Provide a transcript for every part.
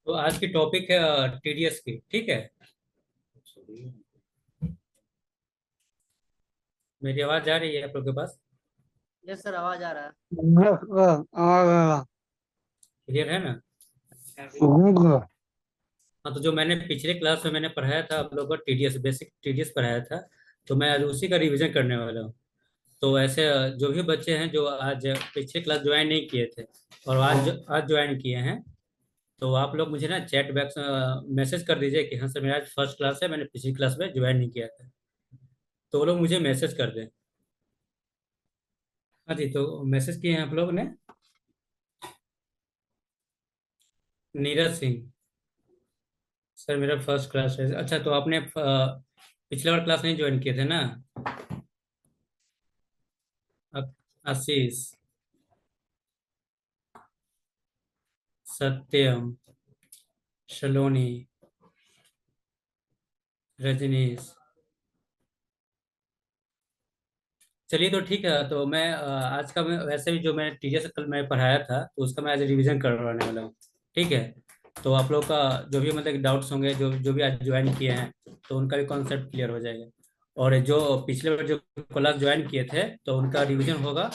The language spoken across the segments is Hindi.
तो आज की टॉपिक है टीडीएस की। ठीक है। मेरी आवाज आ रही है आप लोग के पास? यस सर, आवाज आ रहा है। क्लियर है ना? हाँ, तो जो मैंने पिछले क्लास में मैंने पढ़ाया था आप लोगों को टीडीएस, बेसिक टीडीएस पढ़ाया था। तो मैं आज उसी का रिवीजन करने वाला हूँ। तो ऐसे जो भी बच्चे हैं जो आज पिछले क्लास ज्वाइन नहीं किए थे और आज ज्वाइन किए हैं, तो आप लोग मुझे ना चैट बॉक्स मैसेज कर दीजिए कि हाँ सर, मेरा आज फर्स्ट क्लास है, मैंने पिछली क्लास में ज्वाइन नहीं किया था। तो वो लोग मुझे मैसेज कर दें। हाँ जी, तो मैसेज किए हैं आप लोग ने। नीरज सिंह। सर मेरा फर्स्ट क्लास है। अच्छा, तो आपने पिछले बार क्लास नहीं ज्वाइन किए थे ना? आशीष, सत्यम, सलोनी, रजनीश। चलिए, तो ठीक है। तो मैं आज का मैं वैसे भी जो मैंने टीचर से कल मैं पढ़ाया था तो उसका मैं आज रिवीजन करवाने वाला हूँ। ठीक है। तो आप लोग का जो भी मतलब डाउट्स होंगे, जो जो भी आज ज्वाइन किए हैं, तो उनका भी कॉन्सेप्ट क्लियर हो जाएगा। और जो पिछले बार जो क्लास ज्वाइन किए थे तो उनका रिवीजन होगा।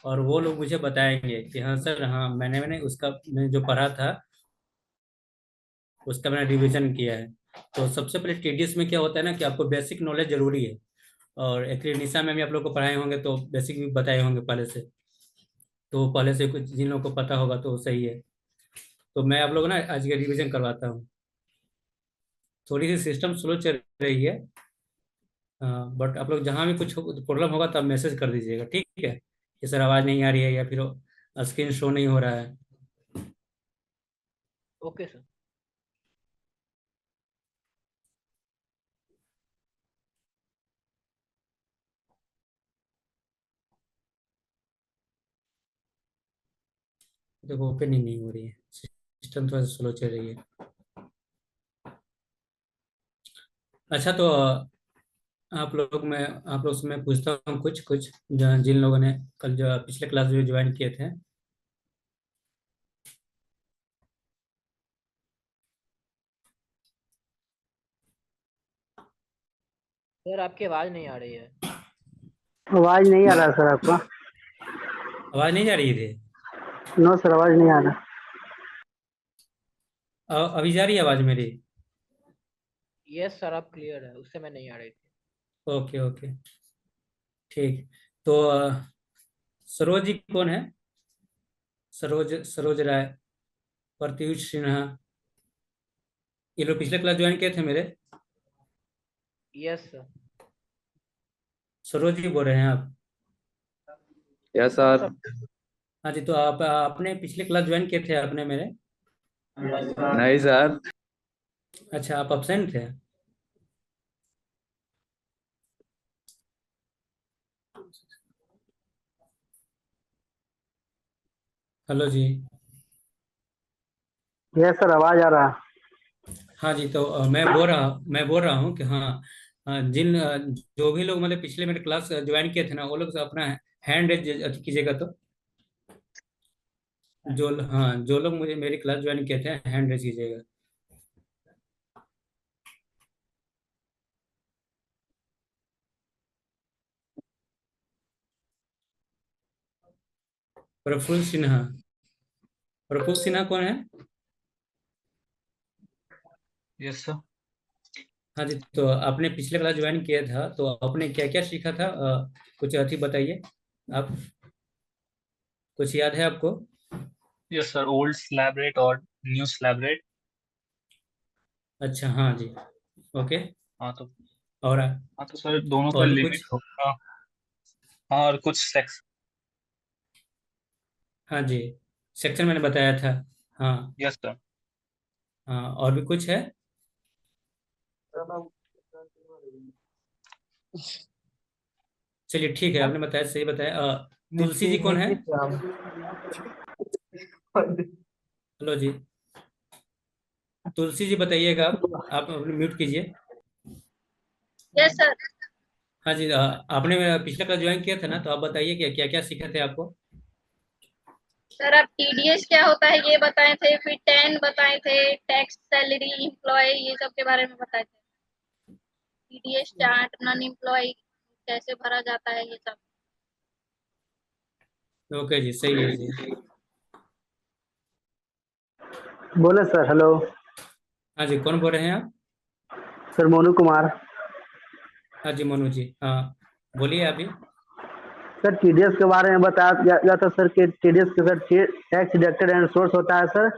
और वो लोग मुझे बताएंगे कि हाँ सर, हाँ मैंने मैंने उसका मैंने जो पढ़ा था उसका मैंने रिवीजन किया है। तो सबसे पहले टीडीएस में क्या होता है ना कि आपको बेसिक नॉलेज जरूरी है। और एक्चुअली निशा में भी आप लोग को पढ़ाए होंगे तो बेसिक भी बताए होंगे पहले से। तो पहले से कुछ जिन लोगों को पता होगा तो सही है। तो मैं आप लोग ना आज के रिवीजन करवाता हूँ। थोड़ी सी सिस्टम स्लो चल रही है, बट आप लोग जहाँ भी कुछ प्रॉब्लम होगा तब मैसेज कर दीजिएगा, ठीक है? कि सर आवाज़ नहीं आ रही है या फिर स्क्रीन शो नहीं हो रहा है। Okay sir. देखो, ओपन ही नहीं हो रही है, सिस्टम थोड़ा सा स्लो चल रही है। अच्छा, तो आप लोग से मैं पूछता हूँ कुछ कुछ जिन लोगों ने कल जो पिछले क्लास जो ज्वाइन किए थे। सर आपकी आवाज नहीं आ रही है। आवाज नहीं आ रहा सर आपका। आवाज़ नहीं जा रही थी? नो सर, आवाज नहीं आ रहा। अभी जा रही है आवाज़ मेरी? यस सर, आप क्लियर है, उससे मैं नहीं आ रही थी। ओके ओके, ठीक। तो सरोज जी कौन है? सरोज सरोज राय, प्रत्युष सिन्हा, ये लोग पिछले क्लास ज्वाइन किए थे मेरे। Yes sir. सरोज जी बोल रहे हैं आप? यस हाँ सर। सर। हाँ जी, तो आप आपने पिछले क्लास ज्वाइन किए थे आपने मेरे? नहीं सर। अच्छा, आप अब्सेंट थे। हेलो जी। यस सर, आवाज आ रहा। हाँ जी, तो मैं बोल रहा हूँ कि हाँ, जो भी लोग मतलब पिछले मेरे क्लास ज्वाइन किए थे ना, वो लोग से अपना हैंड रेज कीजिएगा। तो हाँ, जो लोग मुझे मेरी क्लास ज्वाइन किए थे हैंड रेज कीजिएगा। प्रफुल्ल सिन्हा। प्रफुल्ल सिन्हा कौन है? Yes sir. हाँ जी, तो आपने पिछले क्लास ज्वाइन किया था तो आपने क्या क्या सीखा था? कुछ अथी बताइए आप। कुछ याद है आपको? Yes sir, old slab rate और न्यू स्लैब रेट। अच्छा, हाँ जी। ओके। हाँ तो और हाँ तो सर दोनों का और भी लिमिट कुछ? होगा। हाँ और कुछ सेक्स। हाँ जी, सेक्शन मैंने बताया था। हाँ। Yes sir. हाँ, और भी कुछ है? चलिए ठीक है, आपने बताया, सही बताया। तुलसी निकी जी कौन है? निकी श्याम। हेलो जी। तुलसी जी बताइएगा आप अपने म्यूट कीजिए। Yes sir. हाँ जी, आपने मेरा पिछला क्लास ज्वाइन किया था ना, तो आप बताइए क्या क्या क्या सीखे थे आपको? सर आप टीडीएस क्या होता है ये बताए थे, फिर 10 बताए थे, टैक्स, सैलरी, एम्प्लॉय, ये सब के बारे में बताए थे। टीडीएस चार्ट, नॉन एम्प्लॉय कैसे भरा जाता है, ये सब। ओके जी, सही है जी। बोले सर, हेलो। हाँ जी, कौन बोल रहे हैं आप? सर मोनू कुमार। हाँ जी, मनु जी, हाँ बोलिए अभी। सर टीडीएस के बारे में बताया गया था सर कि टीडीएस के sir tax deducted and source होता है सर।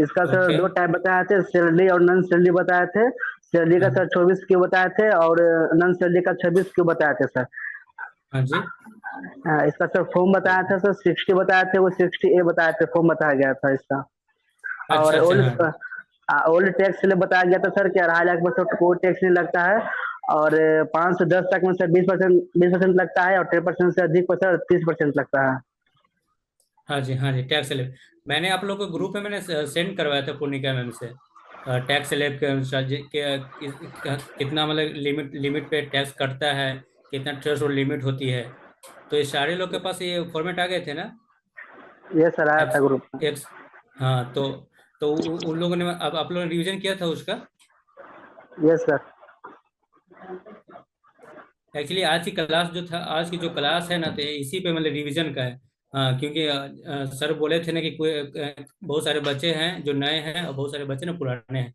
इसका सर ओके। दो टाइप बताए थे, सैलरी और नॉन सैलरी बताए थे। सैलरी का हाँ सर 24 क्यों बताए थे और नॉन सैलरी का 26 क्यों बताए थे सर। हाँ जी। इसका सर फॉर्म बताया था सर 60 बताए थे, वो 60A बताए थे, फॉर्म बताया गया था इसका। अच्छा और अच्छा, हाँ। ओल्ड टैक्स के लिए बताया गया था सर कि 2.5 लाख पर कोई टैक्स नहीं लगता है। और 5 से 10 तक में सर 20% लगता है, और 10% से अधिक पर सर 30% लगता है। हाँ जी, हाँ जी, टैक्स स्लैब मैंने आप लोग को ग्रुप में मैंने सेंड करवाया था पूर्णिका मैम से। टैक्स स्लैब के अनुसार कितना मतलब लिमिट लिमिट पे टैक्स कटता है, कितना थ्रेशोल्ड लिमिट होती है। तो ये सारे लोग के पास ये फॉर्मेट आ गए थे ना? ये सर आया था एक्स ग्रुप में। एक्स हाँ, तो उन लोगों ने, अब आप लोगों ने रिवीजन किया था उसका? Yes sir. एक्चुअली आज की क्लास जो था, आज की जो क्लास है ना, तो इसी पे मतलब रिवीजन का है। क्योंकि सर बोले थे ना कि कोई बहुत सारे बच्चे हैं जो नए हैं और बहुत सारे बच्चे ना पुराने हैं।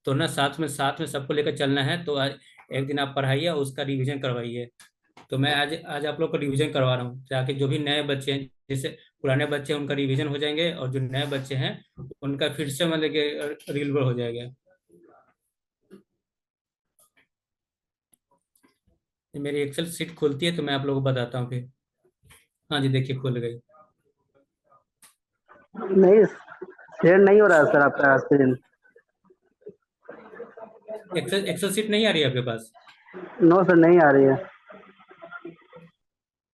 तो ना साथ में सबको लेकर चलना है। तो आज एक दिन आप पढ़ाइए और उसका रिवीजन करवाइए। तो मैं आज आज आप लोग को रिवीजन करवा रहा हूँ, ताकि जो भी नए बच्चे हैं, जैसे पुराने बच्चे हैं उनका रिवीजन हो जाएंगे, और जो नए बच्चे हैं उनका फिर से मतलब कि रिवीजन हो जाएगा। मेरी एक्सेल सीट खुलती है तो मैं आप लोगों को बताता हूँ फिर। हाँ जी, देखिए खुल गई। नहीं, शेयर नहीं हो रहा है सर आपका स्क्रीन। एक्सेल एक्सेल सीट नहीं आ रही है आपके पास? नो सर, नहीं आ रही है।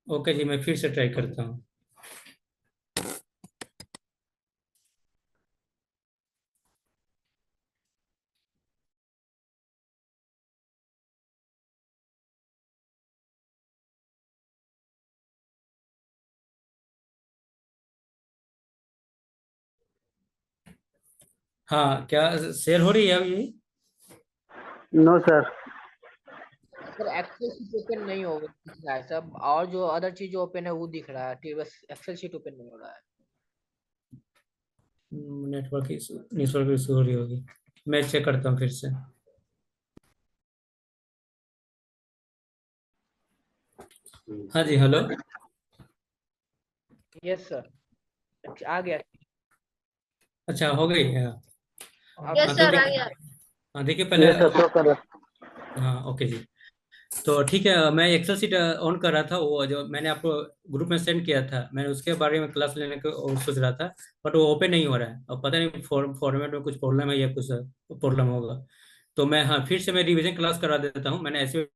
ओके जी, मैं फिर से ट्राई करता हूँ। हाँ, क्या शेयर हो रही है अभी? No sir. Sir Excel sheet open नहीं हो दिख रहा है सब, और जो अदर चीज ओपन है वो दिख रहा है, बस एक्सेल शीट ओपन नहीं हो रहा है। नेटवर्क इशू हो रही होगी। मैं चेक करता हूँ फिर से। हाँ जी, हेलो। यस सर, आ गया। अच्छा, हो गई है। अब यस हाँ तो सर, आ गया। हाँ, देखिए पहले। ये सर शो कर रहा। हाँ, ओके जी। तो ठीक है, मैं एक्सेल सीट ऑन कर रहा था, वो जो मैंने आपको ग्रुप में सेंड किया था, मैं उसके बारे में क्लास लेने को और सोच रहा था। बट वो ओपन नहीं हो रहा है, और पता नहीं फॉर्मेट में कुछ प्रॉब्लम है या कुछ प्रॉब्लम होगा। तो मैं, हाँ, फिर से मैं रिवीजन क्लास करा देता हूँ। मैंने ऐसे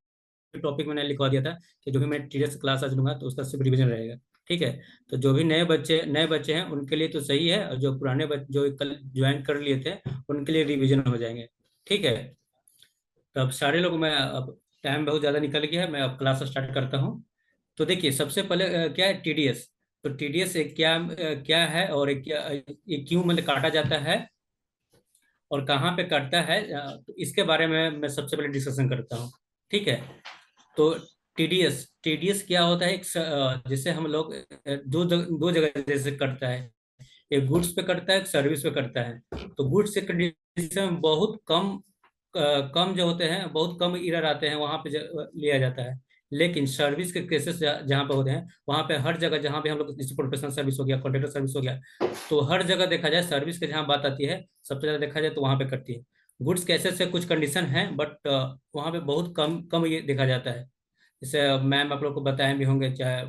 टॉपिक मैंने लिखवा दिया था कि जो भी मैं टीचर्स क्लास आज लूंगा तो उसका सिर्फ रिवीजन रहेगा। ठीक है। तो जो भी नए बच्चे हैं उनके लिए तो सही है, और जो पुराने बच्चे जो कल ज्वाइन कर लिए थे उनके लिए रिवीजन हो जाएंगे। ठीक है। तो अब सारे लोग, मैं अब टाइम बहुत ज़्यादा निकल गया है, मैं अब क्लास स्टार्ट करता हूँ। तो देखिए, सबसे पहले क्या है टीडीएस। तो टीडीएस एक क्या है, और एक क्या, ये क्यों मतलब काटा जाता है, और कहाँ पे कटता है, तो इसके बारे में मैं सबसे पहले डिस्कशन करता हूँ। ठीक है। तो टीडीएस टीडीएस क्या होता है? जैसे हम लोग दो जगह जैसे कटता है। एक गुड्स पे कटता है, एक सर्विस पे कटता है। तो गुड्स से कंडीशन में बहुत कम, कम जो होते हैं, बहुत कम एरर आते हैं, वहां पे लिया जाता है। लेकिन सर्विस के केसेस जहाँ पे होते हैं, वहां पे हर जगह, जहाँ पे हम लोग जैसे प्रोफेशनल सर्विस हो गया, कॉन्ट्रेक्टर सर्विस हो गया, तो हर जगह देखा जाए सर्विस के जहाँ बात आती है, सबसे ज्यादा देखा जाए तो वहां पे कटती है। गुड्स केसेस से कुछ कंडीशन है, बट वहां पे बहुत कम कम ये देखा जाता है। जैसे मैम आप लोग को बताए भी होंगे, चाहे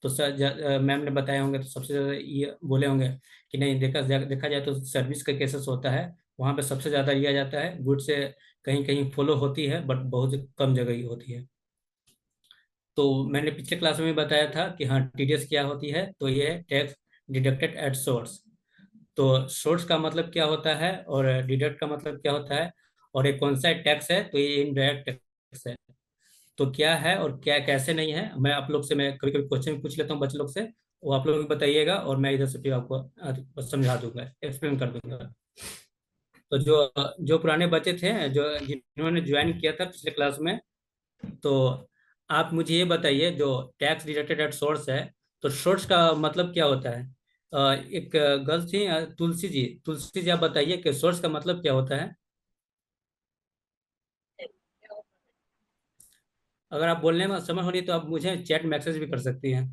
तो सर मैम ने बताए होंगे, तो सबसे ज्यादा ये बोले होंगे कि नहीं, देखा जाए तो सर्विस का केसेस होता है, वहाँ पे सबसे ज्यादा लिया जाता है। गुड से कहीं कहीं फॉलो होती है, बट बहुत कम जगह ही होती है। तो मैंने पिछले क्लास में भी बताया था कि हाँ, टीडीएस क्या होती है, तो ये है टैक्स डिडक्टेड एट सोर्स। तो सोर्स का मतलब क्या होता है, और डिडक्ट का मतलब क्या होता है, और एक कौन सा टैक्स है, तो ये इनडायरेक्ट टैक्स है। तो क्या है और क्या कैसे नहीं है, मैं आप लोग से, मैं कभी कभी क्वेश्चन भी पूछ लेता हूँ बच्चे लोग से, वो आप लोग बताइएगा और मैं इधर से फिर आपको समझा दूंगा, एक्सप्लेन कर दूंगा। तो जो जो पुराने बच्चे थे, जो जिन्होंने ज्वाइन किया था पिछले क्लास में, तो आप मुझे ये बताइए, जो टैक्स डिडक्टेड एट सोर्स है, तो सोर्स का मतलब क्या होता है? एक गर्ल थी, तुलसी जी आप बताइए कि सोर्स का मतलब क्या होता है? अगर आप बोलने में असमर्थ हो रही तो आप मुझे चैट मैसेज भी कर सकती हैं।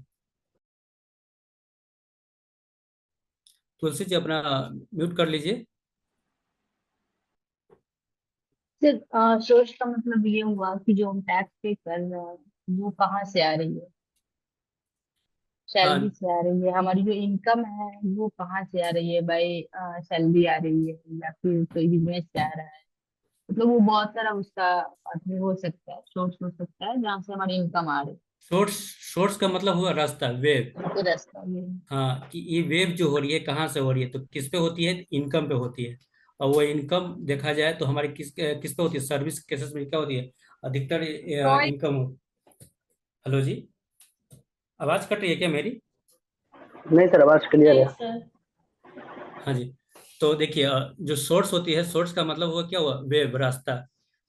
तुलसी जी अपना म्यूट कर लीजिए। सर सोर्स का मतलब ये हुआ कि जो हम टैक्स पे कर रहे हैं वो कहाँ से आ रही है। सैलरी हाँ, से आ रही है, हमारी जो इनकम है वो कहाँ से आ रही है, बाई सैलरी आ रही है या फिर कोई बिजनेस से आ रहा है। मतलब वो बहुत सारा उसका आदमी हो सकता है, सोर्स हो सकता है जहाँ से हमारी इनकम आ रही सोर्स सोर्स का मतलब हुआ रास्ता, वेव। है। तो रास्ता ये हाँ, कि ये वेव जो हो रही है कहाँ से हो रही है, तो किस पे होती है? इनकम पे होती है। और वो इनकम देखा जाए तो हमारी किस किस पे होती है? सर्विस केसेस में क्या होती है अधिकतर इनकम हो। हेलो जी, आवाज कट रही है क्या मेरी? नहीं सर, आवाज क्लियर है। सर। हाँ जी। तो देखिए, जो सोर्स होती है, सोर्स का मतलब हुआ क्या हुआ? वेब, रास्ता।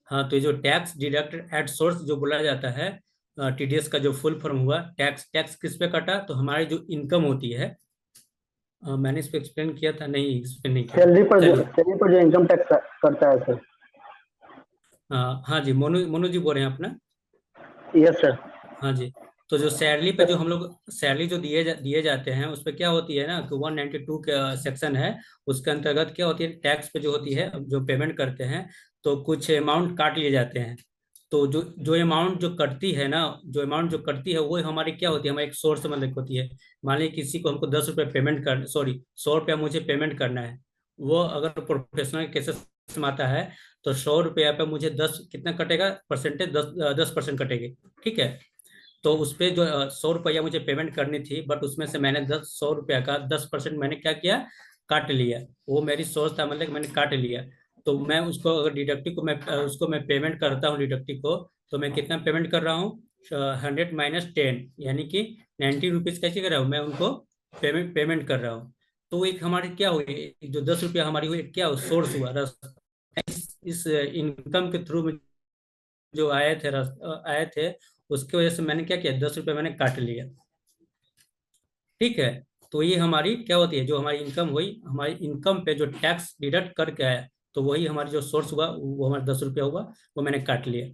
हाँ, तो ये जो टैक्स डिडक्टेड एट सोर्स जो बोला जाता है, टीडीएस का जो फुल फॉर्म हुआ, टैक्स टैक्स किस पे कटा? तो हमारी जो इनकम होती है, मैंने इस पे एक्सप्लेन किया था, नहीं एक्सप्लेन नहीं किया। चलिए, सैलरी पर जो इनकम टैक्स करता है सर। हाँ जी, मोनू मोनू जी बोल रहे हैं अपना। Yes sir. हाँ जी। तो जो सैलरी पे जो हम लोग सैलरी जो दिए जाते हैं, उस पे क्या होती है ना कि 192 का सेक्शन है, उसके अंतर्गत क्या होती है, टैक्स पे जो होती है, जो पेमेंट करते हैं, तो कुछ अमाउंट काट लिए जाते हैं। तो जो जो अमाउंट जो कटती है ना, जो अमाउंट जो कटती है वो हमारी क्या होती है, हमारी एक सोर्स मतलब होती है। मान लीजिए किसी को हमको 10 रुपये पेमेंट कर, सॉरी 100 रुपया मुझे पेमेंट करना है। वो अगर प्रोफेशनल केसेस में आता है, तो 100 रुपया पे मुझे 10 कितना कटेगा, परसेंटेज 10% कटेगी। ठीक है। तो उस पे जो 100 रुपया मुझे पेमेंट करनी थी, बट उसमें से मैंने 100 रुपया का 10% मैंने क्या किया, काट लिया। वो मेरी सोच था, मतलब कि मैंने काट लिया। तो मैं उसको अगर डिडक्टिव को मैं उसको मैं पेमेंट करता हूँ डिडक्टिव को, तो मैं कितना पेमेंट कर रहा हूँ? 100 - 10, यानी कि 90 रुपीज कैसे कर रहा हूँ मैं उनको पेमेंट कर रहा हूँ। तो वो एक हमारी क्या हुई, जो 10 रुपया हमारी हुई, क्या सोर्स हुआ, इस इनकम के थ्रू में जो आए थे, उसकी वजह से मैंने क्या किया, 10 रुपये मैंने काट लिया। ठीक है। तो ये हमारी क्या होती है, जो हमारी इनकम हुई, हमारी इनकम पे जो टैक्स डिडक्ट करके आया, तो वही हमारी जो सोर्स हुआ वो हमारा 10 रुपया हुआ, वो मैंने काट लिया।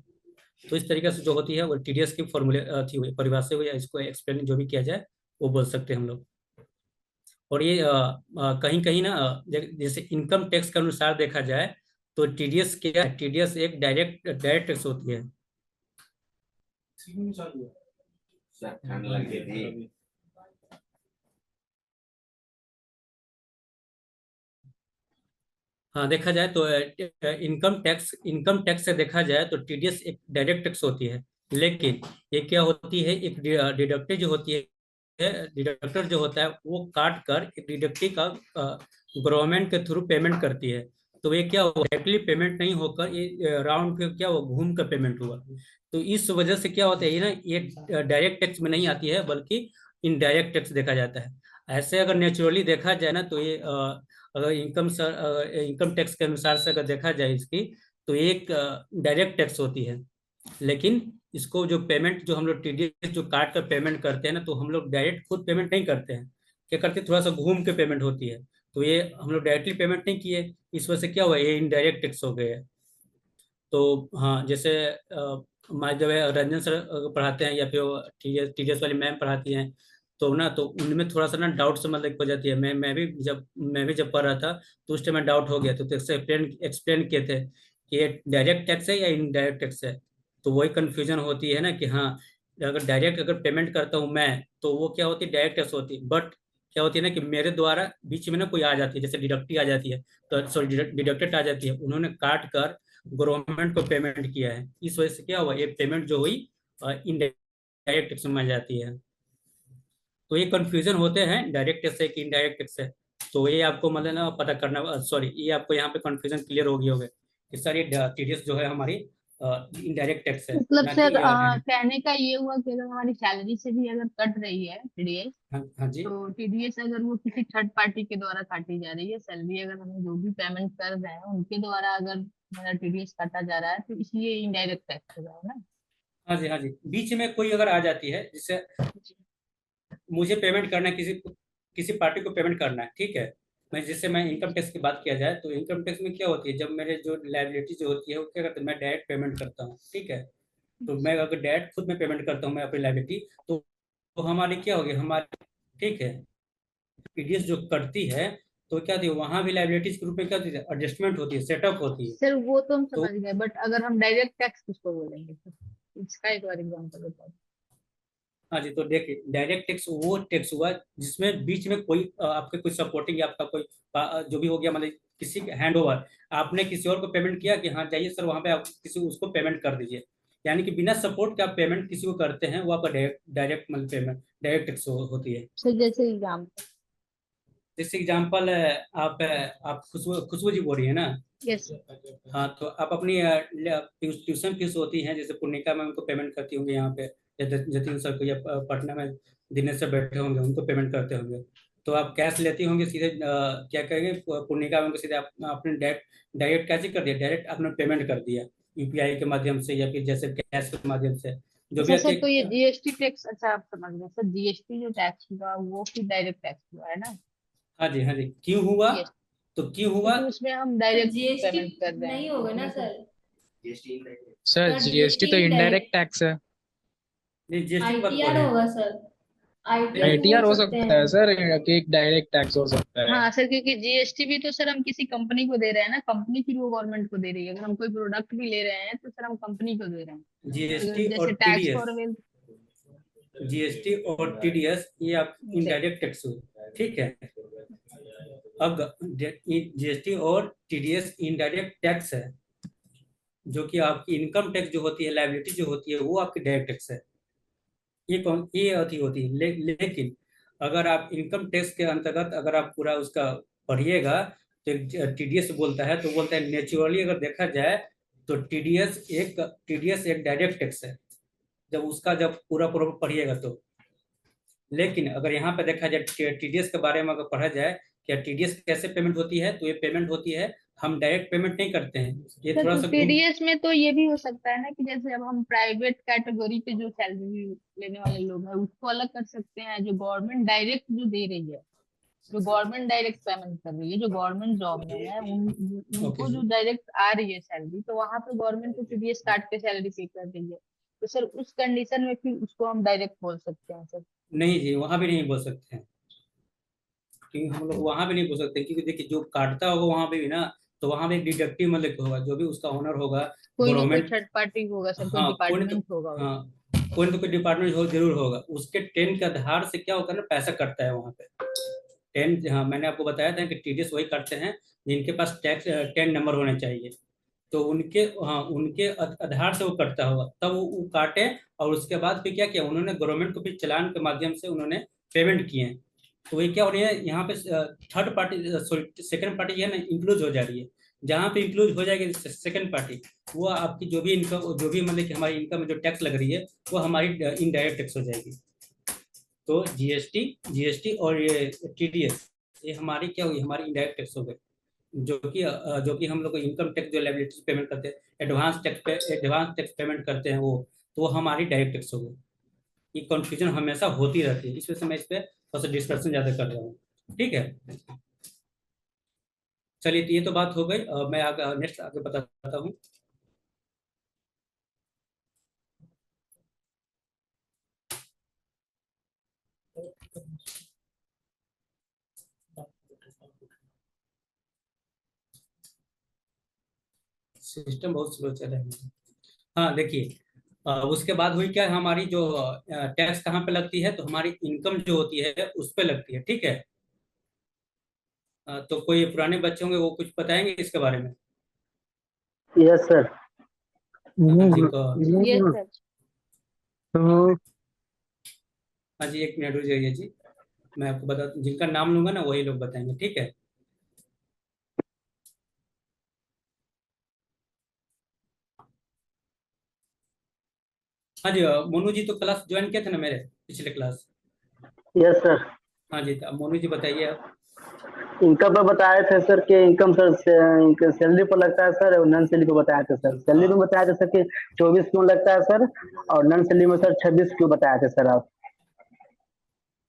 तो इस तरीके से जो होती है वो टीडीएस की फॉर्मूले थी हुई परिभाषा हुई, या इसको एक्सप्लेन जो भी किया जाए वो बोल सकते हैं हम लोग। और ये कहीं कहीं ना, जैसे इनकम टैक्स के अनुसार देखा जाए, तो टीडीएस क्या है? टीडीएस एक डायरेक्ट डायरेक्ट टैक्स होती है। हाँ, देखा जाए तो इनकम टैक्स से देखा जाए तो टीडीएस एक डायरेक्ट टैक्स होती है। लेकिन ये क्या होती है, एक डिडक्टिव जो होती है, डिडक्टर जो होता है वो काट कर एक डिडक्टिव का गवर्नमेंट के थ्रू पेमेंट करती है। तो ये क्या हुआ, डायरेक्टली पेमेंट नहीं होकर ये राउंड के क्या हुआ, घूम कर पेमेंट हुआ। तो इस वजह से क्या होता है, ये ना ये डायरेक्ट टैक्स में नहीं आती है, बल्कि इनडायरेक्ट टैक्स देखा जाता है। ऐसे अगर नेचुरली देखा जाए ना, तो ये अगर इनकम टैक्स के अनुसार से अगर देखा जाए इसकी, तो एक डायरेक्ट टैक्स होती है। लेकिन इसको जो पेमेंट जो हम लोग टीडीएस जो काट कर पेमेंट करते हैं ना, तो हम लोग डायरेक्ट खुद पेमेंट नहीं करते हैं, क्या करते हैं, थोड़ा सा घूम के पेमेंट होती है। तो ये हम लोग डायरेक्टली पेमेंट नहीं किए, इस वजह से क्या हुआ, ये इनडायरेक्ट टैक्स हो गए। तो हाँ, जैसे हमारे जब रंजन सर पढ़ाते हैं, या फिर टीडीएस वाली मैम पढ़ाती हैं, तो ना तो उनमें थोड़ा सा ना डाउट से मतलब हो जाती है। मैं भी जब पढ़ रहा था, तो उस टाइम में डाउट हो गया, तो एक्सप्लेन एक्सप्लेन किए थे कि ये डायरेक्ट टैक्स है या इनडायरेक्ट टैक्स है। तो वही कंफ्यूजन होती है ना कि हाँ, अगर डायरेक्ट अगर पेमेंट करता हूँ मैं, तो वो क्या होती है, डायरेक्ट टैक्स होती है। बट क्या होती है ना कि मेरे द्वारा बीच में ना कोई आ जाती है, जैसे डिडक्टिव आ जाती है, तो सॉरी डिडक्टेड आ जाती है, उन्होंने काट कर गवर्नमेंट को पेमेंट किया है, इस वजह से क्या हुआ, ये पेमेंट जो हुई इनडायरेक्ट टैक्स में आ जाती है। तो ये कंफ्यूजन होते हैं डायरेक्ट टैक्स है कि इनडायरेक्ट टैक्स है। तो ये आपको मतलब ना पता करना, सॉरी, ये आपको यहाँ पे कंफ्यूजन क्लियर हो गई होगी कि सर ये टीडीएस जो है हमारी इनडायरेक्ट टैक्स है, मतलब ना सर कि कहने का ये हुआ कि अगर हमारी सैलरी से भी अगर कट रही है टीडीएस, हाँ हाँ जी। तो टीडीएस अगर वो किसी थर्ड पार्टी के द्वारा काटी जा रही है, सैलरी अगर हम जो भी पेमेंट कर रहे हैं उनके द्वारा अगर हमारा टीडीएस काटा जा रहा है, तो इसलिए इनडायरेक्ट टैक्स हो रहा है ना। हाँ जी, हाँ जी, बीच में कोई अगर आ जाती है, जिससे मुझे पेमेंट करना है, किसी किसी पार्टी को पेमेंट करना है, ठीक है, मैं जिससे मैं इनकम टैक्स की बात किया जाए तो इनकम टैक्स में क्या होती है, जब मेरे जो लाइबिलिटी जो होती है वो क्या करते हैं, मैं डायरेक्ट पेमेंट करता हूँ, ठीक है। तो मैं अगर डायरेक्ट खुद में पेमेंट करता हूँ मैं अपनी लाइबिलिटी, तो हमारी क्या होगी, हमारी, ठीक है, पीडीएस जो करती है तो क्या होती है, वहां भी लाइबिलिटीज के रूप में क्या होती है, एडजस्टमेंट होती है, सेटअप होती है। सर वो तो हम तो समझ गए, बट अगर हम डायरेक्ट टैक्स किसको बोलेंगे सर, इसका एक बार एग्जांपल बताओ। हाँ जी, तो देखिए डायरेक्ट टैक्स वो टैक्स हुआ जिसमें बीच में कोई आपके कोई सपोर्टिंग या आपका कोई जो भी हो गया, मतलब किसी हैंड ओवर, आपने किसी और को पेमेंट किया कि हाँ जाइए सर वहां पे आप किसी उसको पेमेंट कर दीजिए, यानी कि बिना सपोर्ट के आप पेमेंट किसी को करते हैं, वो आपका डायरेक्ट डायरेक्ट मतलब पेमेंट डायरेक्ट टैक्स होती है। सर जैसे एग्जाम्पल। जैसे एग्जाम्पल आप खुशबू खुशबू जी बोल रही है ना। यस। हाँ, तो आप अपनी ट्यूशन फीस होती हैं, जैसे पूर्णिका में उनको पेमेंट करती होंगे यहाँ पे, या जतिन सर को, या पटना में दिनेश सर बैठे होंगे उनको पेमेंट करते होंगे, तो आप कैश लेती होंगे सीधे, क्या करेंगे, पूर्णिका में उनको सीधे आपने डायरेक्ट डायरेक्ट कैश ही कर दिया, डायरेक्ट आपने पेमेंट कर दिया यूपीआई के माध्यम से या फिर जैसे कैश के माध्यम से, जो भी अच्छा सर, आपके। तो ये जीएसटी टैक्स, अच्छा आप समझ गए सर, जीएसटी जो टैक्स हुआ वो फिर डायरेक्ट टैक्स हुआ है ना। हाँ जी, हाँ जी, क्यों हुआ, जीएसटी, तो क्यों हुआ। क्योंकि उसमें हम सर डायरेक्ट जीएसटी पेमेंट कर रहे नहीं हैं होगा ना उसमें तो। Sir. Sir sir GST GST तो इनडायरेक्ट इनडायरेक्ट टैक्स है। नहीं, जीएसटी की बात बोल आईटीआर रहे हैं। होगा सर, आईटीआर भी आईटीआर बोल हो सकते सकता हैं। है सर, कि एक डायरेक्ट टैक्स हो सकता है। हाँ सर, क्योंकि जीएसटी भी तो सर हम किसी कंपनी को दे रहे हैं ना, कंपनी फिर वो गवर्नमेंट को दे रही है। अगर हम कोई प्रोडक्ट भी ले रहे हैं तो सर हम कंपनी को दे रहे हैं। जीएसटी अगर जैसे और tax TDS, for wealth. GST और टीडीएस ये आप इनडायरेक्ट टैक्स हुए, ठीक है। अब जीएसटी और टीडीएस इनडायरेक्ट टैक्स है, जो कि आपकी इनकम टैक्स जो होती है, लायबिलिटी जो होती है, वो आपकी डायरेक्ट टैक्स है। ये अथी होती है, लेकिन अगर आप इनकम टैक्स के अंतर्गत अगर आप पूरा उसका पढ़िएगा, तो टीडीएस बोलता है, तो बोलता है नेचुरली अगर देखा जाए तो टीडीएस एक डायरेक्ट टैक्स है, जब उसका जब पूरा पूरा पढ़िएगा तो। लेकिन अगर यहाँ पे देखा जाए टीडीएस के बारे में अगर पढ़ा जाए, क्या टीडीएस कैसे पेमेंट होती है, तो ये पेमेंट होती है, हम डायरेक्ट पेमेंट नहीं करते हैं, ये सर थोड़ा तो सा घूम। टीडीएस में तो ये भी हो सकता है ना कि जैसे अब हम प्राइवेट कैटेगरी पे जो सैलरी लेने वाले लोग हैं उसको अलग कर सकते हैं, जो गवर्नमेंट डायरेक्ट जो दे रही है, जो गवर्नमेंट डायरेक्ट पेमेंट कर रही है, जो गवर्नमेंट जॉब में है ओके उनको जो जी। डायरेक्ट आ रही है सैलरी, तो वहां पे गवर्नमेंट को टीडीएस काट के सैलरी पे कर रही है, तो सर उस कंडीशन में फिर उसको हम डायरेक्ट बोल सकते हैं सर। नहीं जी, वहां भी नहीं बोल सकते हैं, क्योंकि हम लोग वहां भी नहीं बोल सकते, क्योंकि देखिए जो काटता होगा वहां पे भी ना, तो वहां पे एक डिडक्टिव मतलब होगा, जो भी उसका ओनर होगा, कोई ना कोई गवर्नमेंट। थर्ड पार्टी होगा सर, कोई हाँ, कोई नहीं तो, डिपार्टमेंट होगा हाँ, उसमें। कोई ना कोई डिपार्टमेंट हो जरूर होगा, उसके टेन के आधार से क्या होता है ना, पैसा कटता है वहां पे। टेन, हाँ, मैंने आपको बताया था कि टीडीएस वही करते हैं जिनके पास टैक्स 10 नंबर होने चाहिए, तो उनके, हाँ, उनके आधार से वो कटता होगा, तब वो काटे, और उसके बाद फिर क्या किया उन्होंने, गवर्नमेंट को फिर चालान के माध्यम से उन्होंने पेमेंट किए हैं। तो ये क्या हो रही है यहाँ पे, third party, sorry second party जो है ना इंक्लूड हो जा रही है, जहाँ पे इंक्लूड हो जाएगी सेकंड पार्टी, वो आपकी जो भी इनकम, जो भी मतलब कि हमारी इनकम में जो टैक्स लग रही है, वो हमारी इनडायरेक्ट टैक्स हो जाएगी। तो जीएसटी जीएसटी और ये टीडीएस, ये हमारी क्या हुई, हमारी इनडायरेक्ट टैक्स हो गई, जो कि हम लोग इनकम टैक्स जो लायबिलिटी पेमेंट करते हैं, एडवांस टैक्स पेमेंट करते हैं वो, तो वो हमारी डायरेक्ट टैक्स हो गई। ये कंफ्यूजन हमेशा होती रहती है, इस वजह से मैं इस पर थोड़ा सा डिस्कशन ज्यादा कर रहा हूँ, ठीक है। चलिए, तो ये तो बात हो गई, मैं आगे नेक्स्ट आगे बताता हूँ। सिस्टम बहुत स्लो चल रहा है। हाँ, देखिए, उसके बाद हुई क्या, हमारी जो टैक्स कहाँ पे लगती है, तो हमारी इनकम जो होती है उस पे लगती है, ठीक है। तो कोई पुराने बच्चे होंगे वो कुछ बताएंगे इसके बारे में। Yes sir. हाँ जी, यस सर। हाँ जी, एक मिनट रुक जाइए जी, मैं आपको बता, जिनका नाम लूंगा ना वही लोग बताएंगे, ठीक है। हाँ जी, मोनू जी तो क्लास ज्वाइन किए थे ना मेरे पिछले क्लास। Yes sir. हाँ जी, तो मोनू जी बताइए आप। इनकम पर बताए थे सर कि इनकम सर सैलरी पर लगता है सर, और नॉन सैलरी पर बताया था सर। सैलरी में बताया था सर कि 24 क्यों लगता है सर, और नॉन सैलरी में सर 26 क्यों बताया था सर आप।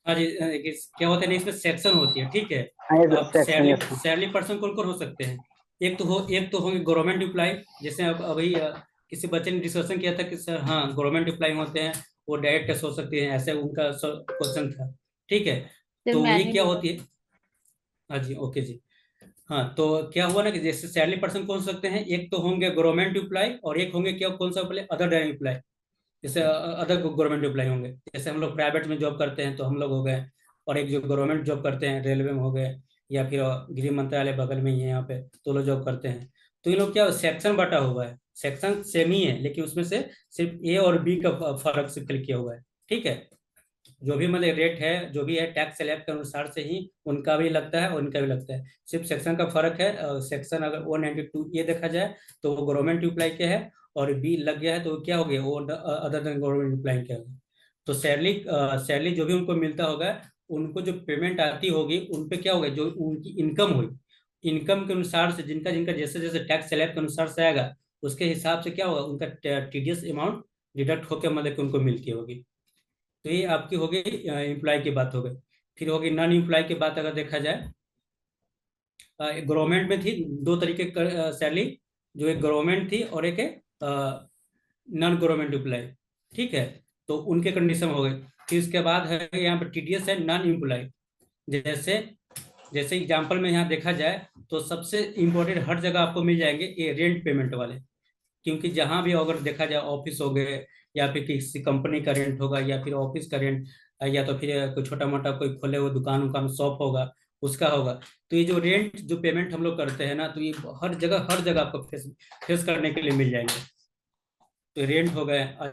हाँ जी, क्या होता है ना, इसमें सेक्शन होती है, ठीक है। हाँ ये अब section, salary yes sir. Salary person कौन कौन हो सकते हैं? एक तो होंगे गवर्नमेंट एम्प्लॉय। जैसे अब अभी किसी बच्चे ने डिस्कशन किया था कि सर हाँ गवर्नमेंट एम्प्लॉय होते हैं, वो डायरेक्ट टेस्ट हो सकती है, ऐसे उनका क्वेश्चन था, ठीक है। सर तो ये मैंने क्या बोला। होती है? हाँ जी, ओके जी। हाँ, तो क्या हुआ ना कि जैसे सैलरी पर्सन कौन हो सकते हैं, एक तो होंगे गवर्नमेंट एम्प्लॉय और एक होंगे क्या, कौन सा बोले, अदर एम्प्लॉय। जैसे अदर गवर्नमेंट एम्प्लॉय होंगे, जैसे हम लोग प्राइवेट में जॉब करते हैं तो हम लोग हो गए, और एक जो गवर्नमेंट जॉब करते हैं रेलवे में हो गए, या फिर गृह मंत्रालय बगल में ही है यहाँ पे, तो लोग जॉब करते हैं। तो ये लोग क्या सेक्शन बटा हुआ है, सेक्शन सेम ही है, लेकिन उसमें से सिर्फ ए और बी का फर्क सिर्फ किया हुआ है, ठीक है। जो भी मतलब रेट है, जो भी है टैक्स स्लैब के अनुसार से ही उनका भी लगता है और इनका भी लगता है, सिर्फ सेक्शन का फर्क है। सेक्शन अगर 192 ये देखा जाए तो वो गवर्नमेंट एम्प्लॉय के है, और बी लग गया है तो क्या हो गया, वो अदर देन गवर्नमेंट एम्प्लॉय के है। तो सैलरी जो भी उनको मिलता होगा, उनको जो पेमेंट आती होगी उन पे क्या होगा, जो उनकी इनकम हुई, इनकम के अनुसार से जिनका जिनका जैसे जैसे टैक्स स्लैब के अनुसार से आएगा, उसके हिसाब से क्या होगा, उनका टीडीएस अमाउंट डिडक्ट होकर मतलब कि उनको मिलती होगी। तो ये आपकी हो गई एम्प्लॉय की बात हो गई। फिर होगी नॉन एम्प्लॉय की बात, अगर देखा जाए गवर्नमेंट में थी दो तरीके का सैलरी, जो एक गवर्नमेंट थी और एक है नॉन गवर्नमेंट एम्प्लॉय, ठीक है। तो उनके कंडीशन हो गए। फिर इसके बाद है यहाँ पर टीडीएस है नॉन एम्प्लॉय। जैसे जैसे एग्जाम्पल में यहाँ देखा जाए तो सबसे इम्पोर्टेंट हर जगह आपको मिल जाएंगे ये रेंट पेमेंट वाले। क्योंकि जहां भी अगर देखा जाए ऑफिस हो गए, या फिर किसी कंपनी का रेंट होगा, या फिर ऑफिस का रेंट, या तो फिर कोई छोटा मोटा कोई खोले हुए दुकान उकान शॉप होगा, उसका होगा। तो ये जो रेंट जो पेमेंट हम लोग करते हैं ना, तो ये हर जगह आपको फेस फेस करने के लिए मिल जाएंगे। तो रेंट हो गए।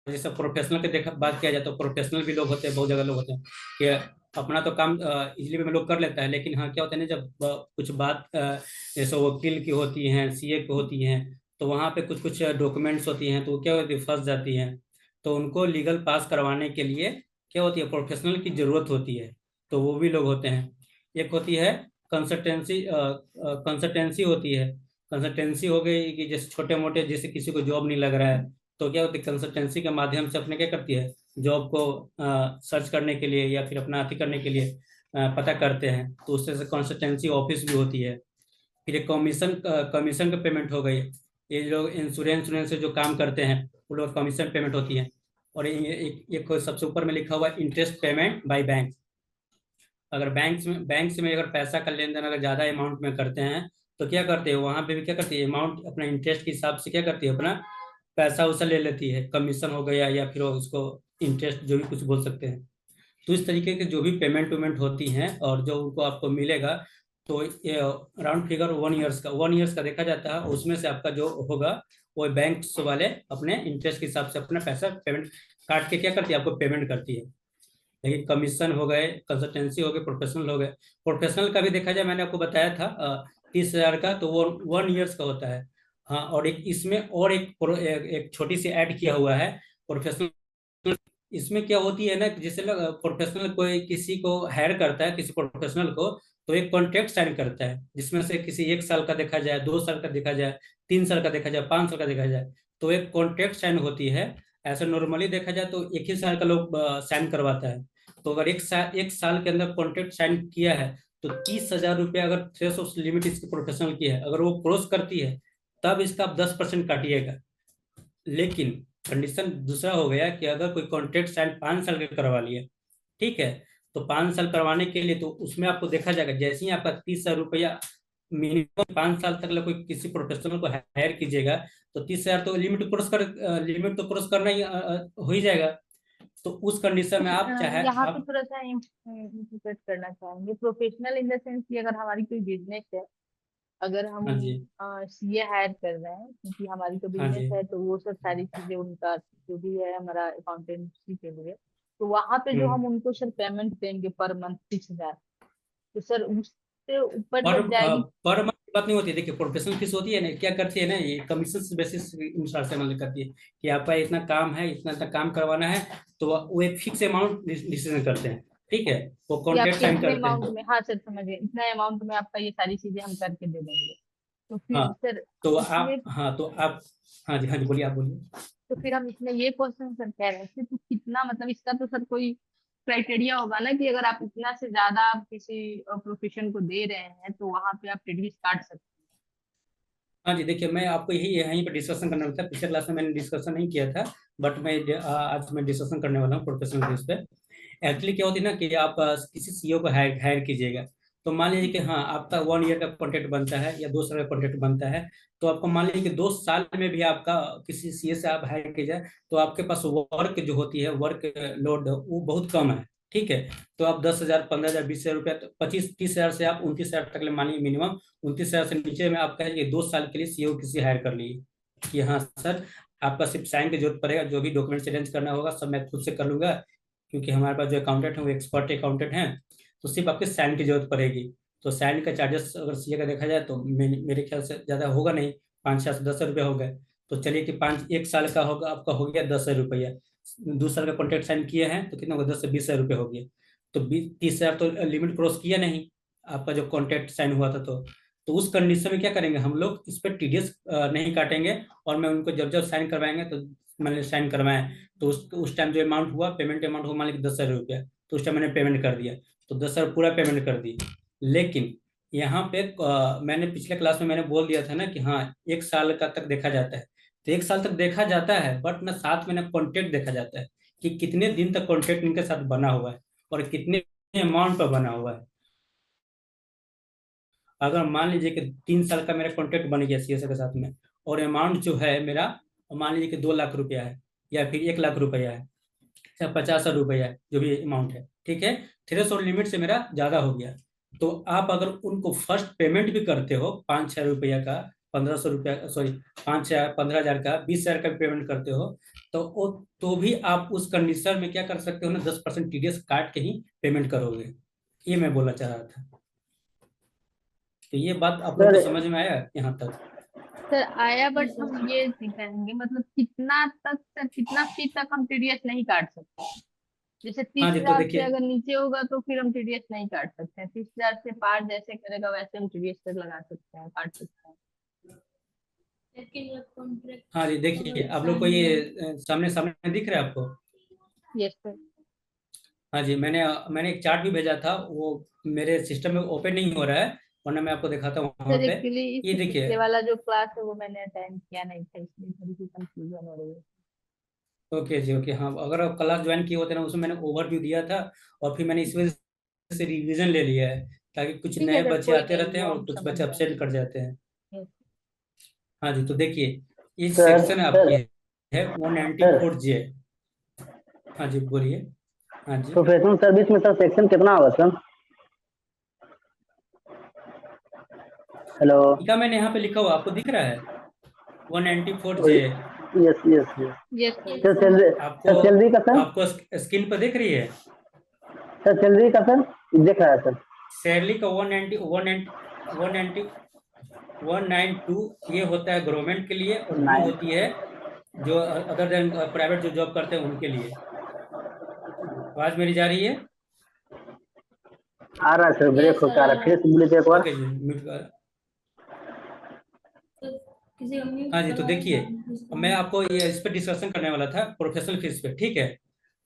जैसे प्रोफेशनल के देखा बात किया जाए तो प्रोफेशनल भी लोग होते हैं, बहुत जगह लोग होते हैं कि अपना तो काम इजीली में लोग कर लेता है, लेकिन हाँ क्या होता है ना, जब कुछ बात जैसे वकील की होती हैं, सीए की होती हैं, तो वहाँ पे कुछ कुछ डॉक्यूमेंट्स होती हैं, तो वो क्या होती है, फंस जाती हैं। तो उनको लीगल पास करवाने के लिए क्या होती है, प्रोफेशनल की जरूरत होती है। तो वो भी लोग होते हैं। एक होती है कंसल्टेंसी, कंसल्टेंसी होती है। कंसल्टेंसी हो गई कि जैसे छोटे मोटे, जैसे किसी को जॉब नहीं लग रहा है, तो क्या होती है, कंसल्टेंसी के माध्यम से अपने क्या करती है, जॉब को सर्च करने के लिए या फिर अपना अति करने के लिए पता करते हैं, तो उससे से कंसल्टेंसी ऑफिस भी होती है। फिर एक कमीशन का पेमेंट हो गई। ये लोग इंश्योरेंस से जो काम करते हैं, वो लोग कमीशन पेमेंट होती है। और एक सबसे ऊपर में लिखा हुआ इंटरेस्ट पेमेंट बाय बैंक। अगर बैंक से में अगर पैसा का लेन देन अगर ज़्यादा अमाउंट में करते हैं, तो क्या करते हैं, वहाँ पे भी क्या करती है, अमाउंट अपना इंटरेस्ट के हिसाब से क्या करती है, अपना पैसा उसा ले लेती है, कमीशन हो गया या फिर उसको इंटरेस्ट जो भी कुछ बोल सकते हैं। तो इस तरीके के जो भी पेमेंट वेमेंट होती हैं और जो उनको आपको मिलेगा, तो राउंड फिगर 1 ईयर्स का देखा जाता है, उसमें से आपका जो होगा वो बैंक वाले अपने इंटरेस्ट के हिसाब से अपना पैसा पेमेंट काट के क्या करती है, आपको पेमेंट करती है। लेकिन कमीशन हो गए, कंसल्टेंसी हो गए, प्रोफेशनल हो गए। प्रोफेशनल का भी देखा जाए, मैंने आपको बताया था 30,000 का, तो वो 1 ईयर्स का होता है। हाँ, और एक इसमें और एक छोटी सी ऐड किया हुआ है प्रोफेशनल। इसमें क्या होती है ना कि जैसे प्रोफेशनल कोई किसी को हायर करता है, किसी प्रोफेशनल को, तो एक कॉन्ट्रैक्ट साइन करता है, जिसमें से किसी 1 साल का देखा जाए, 2 साल का देखा जाए, 3 साल का देखा जाए, 5 साल का देखा जाए। तो एक कॉन्ट्रैक्ट साइन होती है। ऐसे नॉर्मली देखा जाए तो 1 ही साल का लोग साइन करवाता है। तो अगर 1 साल के अंदर कॉन्ट्रैक्ट साइन किया है, तो 30,000 रुपये अगर थ्रेशोल्ड लिमिट इसकी प्रोफेशनल की है, अगर वो क्रॉस करती है, तब इसका आप 10% काटिएगा। लेकिन कंडीशन दूसरा हो गया कि अगर कोई कॉन्ट्रैक्ट साइन 5 साल के करवा लिए, ठीक है, तो 5 साल करवाने के लिए तो उसमें आपको देखा जाएगा, जैसे ही आपका 30,000 रुपया मिनिमम 5 साल तक कोई किसी प्रोफेशनल को हायर कीजिएगा, तो 30,000 तो लिमिट तो क्रॉस करना ही हो ही जाएगा। तो उस कंडीशन में आप चाहे यहाँ पे आप। थोड़ा सा इंटरप्रेट करना चाहेंगे। प्रोफेशनल इन द सेंस कि अगर हमारी कोई बिजनेस है, अगर हम हाँ जी, सीए हायर कर रहे हैं क्योंकि हमारी तो हाँ बिजनेस जी। है, तो वो सब सारी चीजें उनका जो भी है हमारा अकाउंटेंसी के लिए, तो वहां पे जो हम्म। हम उनको सर पेमेंट देंगे पर मंथ 6,000, तो सर उससे ऊपर पर जब जाएगी। पर मंथ बात नहीं होती है। देखिए प्रोफेशनल फीस होती है ना, क्या करती है ना, ये कमीशन बेसिस अनुसार से मतलब करती है कि आपका इतना काम है, इतना काम करवाना है, तो वो एक फिक्स अमाउंट डिसीजन करते हैं। ठीक है, वो कि कॉन्ट्रैक्ट आपके साइन इतने करते अमाउंट हैं। में, हाँ सर समझ गए, इतना अमाउंट में आपका ये सारी चीजें हम करके दे देंगे। तो फिर हाँ सर तो इसमें, आप, हाँ तो आप, हाँ जी बोलिए, आप बोलिए। तो फिर हम इसमें ये क्वेश्चन सर कह रहे थे, तो कितना मतलब इसका तो सर कोई क्राइटेरिया होगा ना, कि अगर आप इतना से ज्यादा आप किसी प्रोफेशन को दे रहे हैं तो वहां पे आप टीडीएस काट सकते हाँ जी, देखिए मैं आपको यही यहीं पर डिस्कशन करना था। पिछले क्लास में मैंने डिस्कशन नहीं किया था, बट आज मैं डिस्कशन करने वाला हूँ प्रोफेशनल बेस पे। एक्चुअली क्या होती है ना कि आप किसी सीईओ को हायर कीजिएगा, तो मान लीजिए कि हाँ आपका 1 ईयर का कॉन्ट्रैक्ट बनता है या 2 साल का कॉन्ट्रैक्ट बनता है, तो आपको मान लीजिए कि 2 साल में भी आपका किसी सीए से आप हायर किया जाए, तो आपके पास वर्क जो होती है, वर्क लोड वो बहुत कम है। ठीक है, तो आप 10,000, 15,000, 20,000 रुपया, 25-30,000 से आप 29,000 तक ले मानिए मिनिमम। 29,000 से नीचे में आप कहेंगे 2 साल के लिए सीईओ किसी हायर कर लिए कि हाँ सर आपका सिर्फ साइन की जरूरत पड़ेगा, जो भी डॉक्यूमेंट्स अरेंज करना होगा सब मैं खुद से कर लूंगा, क्योंकि हमारे पास जो अकाउंटेंट है वो एक्सपर्ट अकाउंटेंट हैं, तो सिर्फ आपके साइन की जरूरत पड़ेगी। तो साइन का चार्जेस अगर सीए का देखा जाए तो मेरे ख्याल से ज़्यादा होगा नहीं, 5 से 10 रुपया हो गए। तो चलिए कि 1 साल का होगा, आपका हो गया 10,000 रुपया। 2 साल का कॉन्ट्रैक्ट साइन किए हैं तो कितना होगा, 10 से 20,000 रुपये हो गया। तो 30,000 तो लिमिट क्रॉस किया नहीं आपका जो कॉन्ट्रैक्ट साइन हुआ था। तो उस कंडीशन में क्या करेंगे हम लोग, इस पर टीडीएस नहीं काटेंगे, और मैं उनको जब जब साइन करवाएंगे तो मैंने साइन करवाएं, तो उस टाइम जो अमाउंट हुआ, पेमेंट अमाउंट हुआ मान लीजिए 10,000 रुपया, तो उस टाइम मैंने पेमेंट कर दिया, तो 10,000 पूरा पेमेंट कर दी। लेकिन यहाँ पे मैंने पिछले क्लास में मैंने बोल दिया था ना कि हाँ 1 साल का तक देखा जाता है, तो 1 साल तक देखा जाता है, बट ना साथ में ना कॉन्ट्रैक्ट देखा जाता है कि कितने दिन तक कॉन्ट्रैक्ट इनके साथ बना हुआ है और कितने अमाउंट पर बना हुआ है। अगर मान लीजिए कि 3 साल का मेरा कॉन्ट्रैक्ट बन गया सीएसए के साथ में, और अमाउंट जो है मेरा मान लीजिए कि 2 लाख रुपया है, या फिर 1 लाख रुपया है, या 50,000 रुपया है, जो भी अमाउंट है, ठीक है, थ्रेशोल्ड लिमिट से मेरा ज्यादा हो गया, तो आप अगर उनको फर्स्ट पेमेंट भी करते हो 5,000 रुपया का, 1,500 रुपया, सॉरी 5,000, 15,000 का, 20,000 का पेमेंट करते हो, तो भी आप उस कंडीशन में क्या कर सकते हो ना, 10% टीडीएस काट के ही पेमेंट करोगे। ये मैं बोलना चाह रहा था। तो ये बात आप लोग को सर समझ में आया यहाँ तक? सर आया, बट हम ये नहीं कहेंगे मतलब कितना तक सर, कितना फीस तक हम टीडीएस नहीं काट सकते। जैसे तीस हाँ जी, तो हजार से देखिए, अगर नीचे होगा तो फिर हम टीडीएस नहीं काट सकते हैं। 30,000 से पार जैसे करेगा वैसे हम टीडीएस पर लगा सकते हैं, काट सकते हैं। हाँ जी देखिए, आप लोग को ये सामने सामने दिख रहा है आपको? Yes sir. हाँ जी, मैंने एक चार्ट भी भेजा था, वो मेरे सिस्टम में ओपन नहीं हो रहा है, वरना मैं आपको दिखाता हूँ वहाँ सर पे। एक्चुअली ये इससे देखिए, पिछले वाला जो क्लास है वो मैंने अटेंड किया नहीं था, इसलिए थोड़ी सी कंफ्यूजन हो रही है। ओके जी, ओके, हाँ अगर आप क्लास ज्वाइन किए होते ना, उसमें मैंने ओवरव्यू दिया था, और फिर मैंने इस वजह से रिवीजन ले लिया है, ताकि कुछ ठीक है नए सर, बच्चे कोई आते नहीं, रहते हैं वो और हम कुछ समझ बच्चे जाएंगे। अपसेंट कर जाते हैं। यस। हाँ जी, तो देखिए ये सर सेक्शन सर आपकी है सर 194 जे। हाँ जी बोलिए। हाँ जी, प्रोफेशनल सर्विस में सर सेक्शन कितना होगा सर? हेलो। क्या मैंने यहाँ पे लिखा हुआ आपको दिख रहा है? 194 J. Yes yes yes. Yes sir. Sir salary, आपको सर सैलरी का सर? आपको स्क्रीन पर दिख रही है? सर सैलरी का सर दिख रहा है सर। सैलरी का 190 192 ये होता है गवर्नमेंट के लिए, और 2 नाइन। होती है जो अदर देन प्राइवेट जो जॉब करते हैं उनके लिए। आवाज मेरी जा रही है? आ रहा है सर, ब्रेक होकर आ रहा है, फिर से बोलिए तो एक बार। ओके जी, म्यूट कर। हाँ जी, तो देखिए मैं आपको ये इस पर डिस्कशन करने वाला था, प्रोफेशनल फीस पे, ठीक है।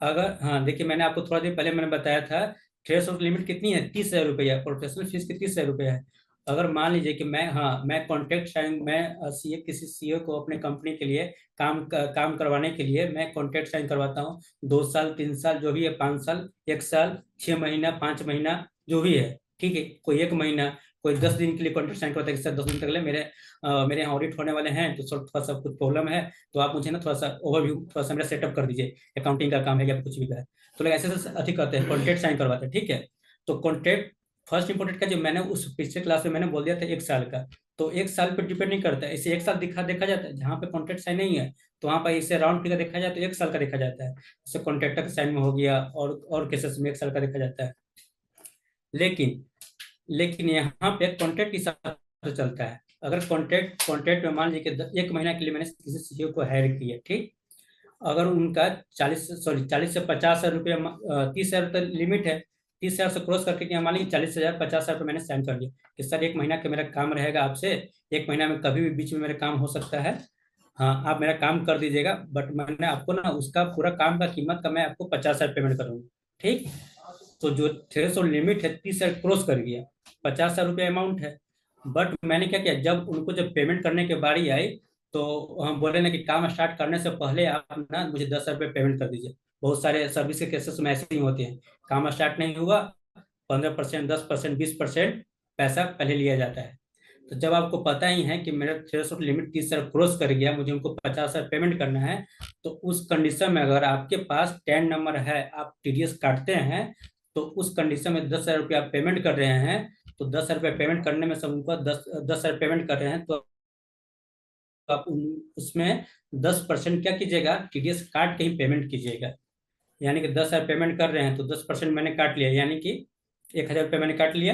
अगर, हाँ देखिए, मैंने आपको थोड़ा देर पहले मैंने बताया था थ्रेशोल्ड लिमिट कितनी है, 30,000 रुपया, प्रोफेशनल फीस की 30,000 रुपया है। अगर मान लीजिए कि मैं कॉन्ट्रैक्ट साइन, मैं सीए किसी सीए को अपने कंपनी के लिए काम करवाने के लिए मैं कॉन्ट्रैक्ट साइन करवाता हूँ, 2 साल, 3 साल, जो भी है, 5 साल, 1 साल, 6 महीना, 5 महीना, जो भी है, ठीक है, कोई 1 महीना, कोई 10 दिन के लिए कॉन्ट्रैक्ट साइन करवाता है कि सर 10 दिन तक ले मेरे यहाँ ऑडिट होने वाले हैं, तो सर थोड़ा सा कुछ प्रॉब्लम है, तो आप मुझे ना थोड़ा सा ओवरव्यू, थोड़ा सा मेरा सेटअप कर दीजिए, अकाउंटिंग का काम है या कुछ भी का है, तो लोग ऐसे ऐसे अधिक करते हैं, कॉन्ट्रैक्ट साइन करवाते हैं, ठीक है। तो कॉन्ट्रैक्ट फर्स्ट इंपोर्टेंट का जो मैंने उस पिछले क्लास में मैंने बोल दिया था 1 साल का, तो 1 साल पर डिपेंड नहीं करता है, इसे 1 साल देखा जाता है, जहाँ पे कॉन्ट्रैक्ट साइन नहीं है तो वहाँ पर इसे राउंड फिगर देखा जाए तो 1 साल का देखा जाता है, जैसे कॉन्ट्रैक्टर का साइन में हो गया, और केसेस में 1 साल का देखा जाता है। लेकिन यहाँ पे कॉन्ट्रैक्ट के साथ से चलता है। अगर कॉन्ट्रैक्ट में मान लीजिए कि 1 महीना के लिए मैंने किसी सीईओ को हायर किया, ठीक, अगर उनका 40 से 50,000 रुपये 30,000 तक लिमिट है, 30,000 से क्रॉस करके क्या मान लीजिए 40,000 50,000 रुपये मैंने साइन कर लिया कि सर 1 महीना का मेरा काम रहेगा आपसे, 1 महीना में कभी भी बीच में मेरा काम हो सकता है, हाँ आप मेरा काम कर दीजिएगा, बट मैंने आपको ना उसका पूरा काम का कीमत का मैं आपको 50,000 पेमेंट करूँगा, ठीक। तो जो थ्रेशोल्ड लिमिट है 30,000 क्रॉस कर गया, 50,000 रुपये अमाउंट है। बट मैंने क्या किया, जब पेमेंट करने की बारी आई तो हम बोले ना कि काम स्टार्ट करने से पहले आप ना मुझे 10,000 रुपये पेमेंट कर दीजिए। बहुत सारे सर्विस के केसेस में ऐसे ही होते हैं, काम स्टार्ट नहीं हुआ, 15%, 10%, 20% पैसा पहले लिया जाता है। तो जब आपको पता ही है कि मेरा थ्रेशोल्ड लिमिट 30,000 क्रॉस कर गया, मुझे उनको 50,000 पेमेंट करना है, तो उस कंडीशन में अगर आपके पास 10 नंबर है, आप टीडीएस काटते हैं, तो उस कंडीशन में 10,000 रुपये आप पेमेंट कर रहे हैं, तो 10,000 रुपये पेमेंट करने में सब उनको 10,000 पेमेंट कर रहे हैं, तो आप उसमें 10% क्या कीजिएगा, टीडीएस काट के ही पेमेंट कीजिएगा। यानी कि 10,000 पेमेंट कर रहे हैं तो 10% मैंने काट लिया, यानी कि 1,000 रुपये मैंने काट लिया,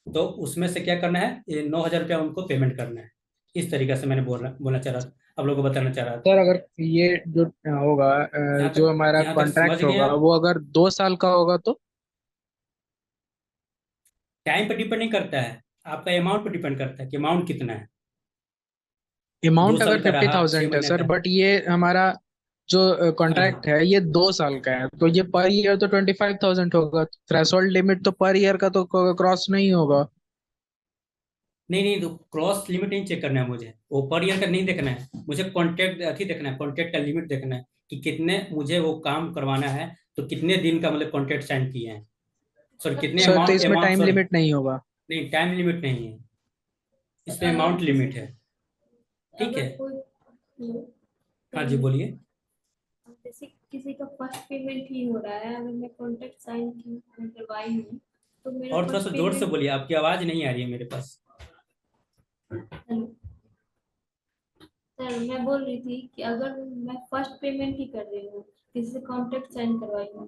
तो उसमें से क्या करना है, ये 9,000 रुपया उनको पेमेंट करना है। इस तरीके से मैंने बोलना चाह रहा था, आप लोगों को बताना चाह रहा था। सर अगर ये जो होगा जो हमारा यहाँ तक समझ कॉन्ट्रैक्ट गए होगा आप? वो अगर 2 साल का होगा तो? टाइम पर डिपेंड नहीं करता है, आपका अमाउंट पर डिपेंड करता है कि अमाउंट कितना है। 2 अमाउंट अगर साल का फिफ्टी रहा, 6 थाउजेंड है महीने सर, का। बट ये हमारा जो हाँ, कॉन्ट्रैक्ट है ये 2 साल का है, तो ये पर ईयर तो 25,000 होगा। थ्रेशोल्ड लिमिट तो पर ईयर का तो क्रॉस नहीं होगा। नहीं नहीं, तो क्रॉस लिमिट नहीं चेक करना है मुझे, वो पर ईयर का नहीं देखना है मुझे, कॉन्ट्रैक्ट अथी देखना है, कॉन्ट्रैक्ट का लिमिट देखना है कि कितने मुझे वो काम करवाना है, तो कितने दिन का मतलब कॉन्ट्रैक्ट साइन किए हैं, सॉरी कितने सर तो अमाउंट इसमें अमाउंट टाइम सॉरी लिमिट नहीं होगा? नहीं, टाइम लिमिट नहीं है, इसमें अगर अमाउंट किसी लिमिट है, ठीक है। अगर कोई हाँ जी बोलिए। जैसे किसी का फर्स्ट पेमेंट ही हो रहा है, अगर मैं कॉन्ट्रैक्ट साइन करवाई हूँ तो मेरा और थोड़ा फर्स्ट सा जोर से पेमेंट। बोलिए, आपकी आवाज नहीं आ रही है मेरे पास। सर मैं बोल रही थी कि अगर मैं फर्स्ट पेमेंट ही कर रही हूँ, किसी से कॉन्ट्रैक्ट साइन करवाई हूँ,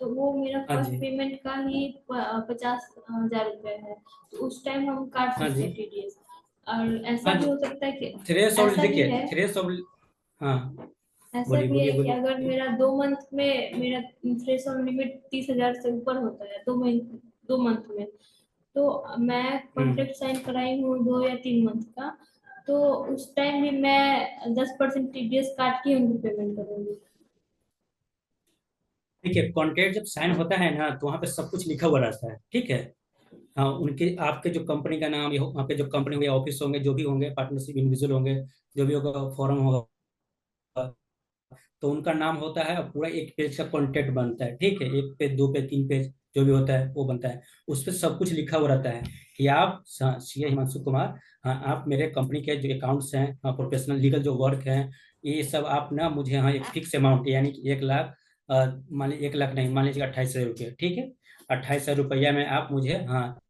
तो वो मेरा हाँ फर्स्ट जी, पेमेंट का ही 50,000 रुपये है, तो उस टाइम हम काट हाँ सकते जी, हैं टीडीएस। और ऐसा हाँ भी जी। हो सकता है कि थ्रेशोल्ड ऐसा भी देखिए, है थ्रेशोल्ड, हाँ ऐसा बोलिए भी है बोलिए कि बोलिए। अगर मेरा 2 मंथ में मेरा थ्रेशोल्ड लिमिट 30,000 से ऊपर होता है 2 मंथ में, तो मैं हम्म, कॉन्ट्रैक्ट साइन कराई हूँ 2 या 3 मंथ का, तो उस टाइम भी मैं 10% टीडीएस काट के उनको पेमेंट करूंगी। देखिए कॉन्ट्रैक्ट जब साइन होता है ना, तो वहाँ पे सब कुछ लिखा हुआ रहता है, ठीक है। हाँ, उनके आपके जो कंपनी का नाम, वहाँ पे जो कंपनी होंगे, ऑफिस होंगे, जो भी होंगे, पार्टनरशिप इंडिविजुअल होंगे, जो भी होगा, फॉर्म होगा, तो उनका नाम होता है और पूरा एक पेज का कॉन्ट्रैक्ट बनता है, ठीक है, 1 पेज 2 पेज 3 पेज जो भी होता है वो बनता है। उस पर सब कुछ लिखा हुआ रहता है कि आप सीए हिमांशु कुमार, हाँ आप मेरे कंपनी के जो अकाउंट्स हैं, हाँ प्रोफेशनल लीगल जो वर्क है, ये सब आप ना मुझे, हाँ एक फिक्स अमाउंट यानी कि 1 लाख, मान लीजिए 1 लाख नहीं, मान लीजिए 28,000 रुपये, ठीक है, 28,000 रुपया में आप मुझे, हाँ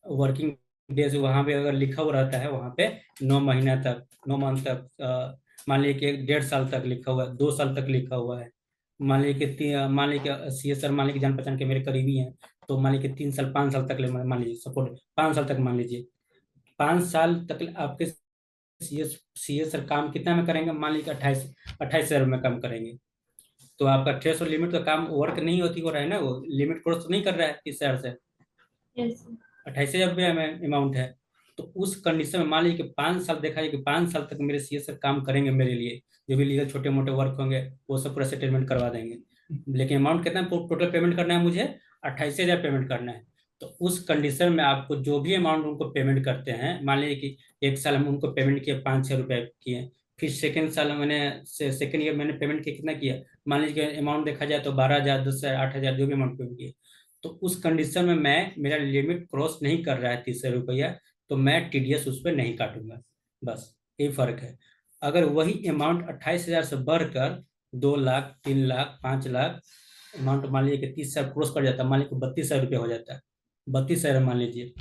वर्किंग डेज वहाँ पे अगर लिखा हुआ रहता है, वहाँ पे 9 महीना तक, 9 मंथ तक, मान लीजिए कि 1.5 साल तक लिखा हुआ है, 2 साल तक लिखा हुआ है, मान लीजिए कि सी एस सर, मान लीजिए जान पहचान के मेरे करीबी हैं, तो मान लीजिए कि 3 साल 5 साल तक मान लीजिए सपोर्ट, 5 साल तक मान लीजिए, 5 साल तक आपके सी एस सर काम कितना में करेंगे, मान लीजिए 28,000 में काम करेंगे, तो आपका थ्रेशोल्ड लिमिट का काम वर्क नहीं होती हो रहा है ना, वो लिमिट क्रॉस तो नहीं कर रहा है 30,000 से, यस 28,000 रुपया में अमाउंट है। तो उस कंडीशन में मान लीजिए कि 5 साल देखा जाए कि 5 साल तक मेरे सीए सर काम करेंगे मेरे लिए, जो भी लीगल छोटे मोटे वर्क होंगे वो सब पूरा सेटलमेंट करवा देंगे, लेकिन अमाउंट कितना टोटल पेमेंट करना है मुझे, 28,000 पेमेंट करना है। तो उस कंडीशन में आपको जो भी अमाउंट उनको पेमेंट करते हैं, मान लीजिए कि 1 साल हम उनको पेमेंट किए 5-6 रुपये किए, फिर सेकेंड साल मैंने सेकेंड ईयर मैंने पेमेंट किया कितना किया, मान लीजिए कि अमाउंट देखा जाए तो 12,000 10,000 8,000 जो भी अमाउंट पेमेंट किए, तो उस कंडीशन में मेरा लिमिट क्रॉस नहीं कर रहा है 30,000 रुपया, तो मैं टीडीएस उस पर नहीं काटूंगा, बस यही फर्क है। अगर वही अमाउंट 28,000 से बढ़कर 2 लाख 3 लाख 5 लाख अमाउंट मान लीजिए कि 30,000 क्रॉस कर जाता है, मान लीजिए 32,000 रुपया हो जाता है, 32,000 मान लीजिए,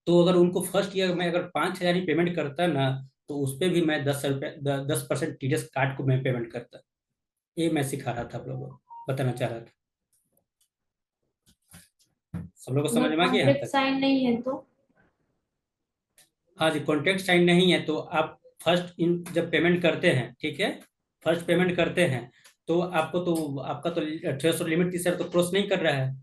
तो अगर उनको फर्स्ट ईयर में अगर 5,000 ही पेमेंट करता ना, तो उस पर भी मैं 10% टीडीएस काट को मैं पेमेंट करता। ये मैं सिखा रहा था आप लोगों को, बताना चाह रहा था, सब लोग को समझ अगर में आ गया यहाँ कॉन्ट्रैक्ट तक? साइन नहीं है तो हाँ जी, कॉन्ट्रैक्ट साइन नहीं है तो आप फर्स्ट इन जब पेमेंट करते हैं, ठीक है, फर्स्ट पेमेंट करते हैं तो आपका तो थ्रेशोल्ड लिमिट 30,000 तो क्रॉस नहीं कर रहा है।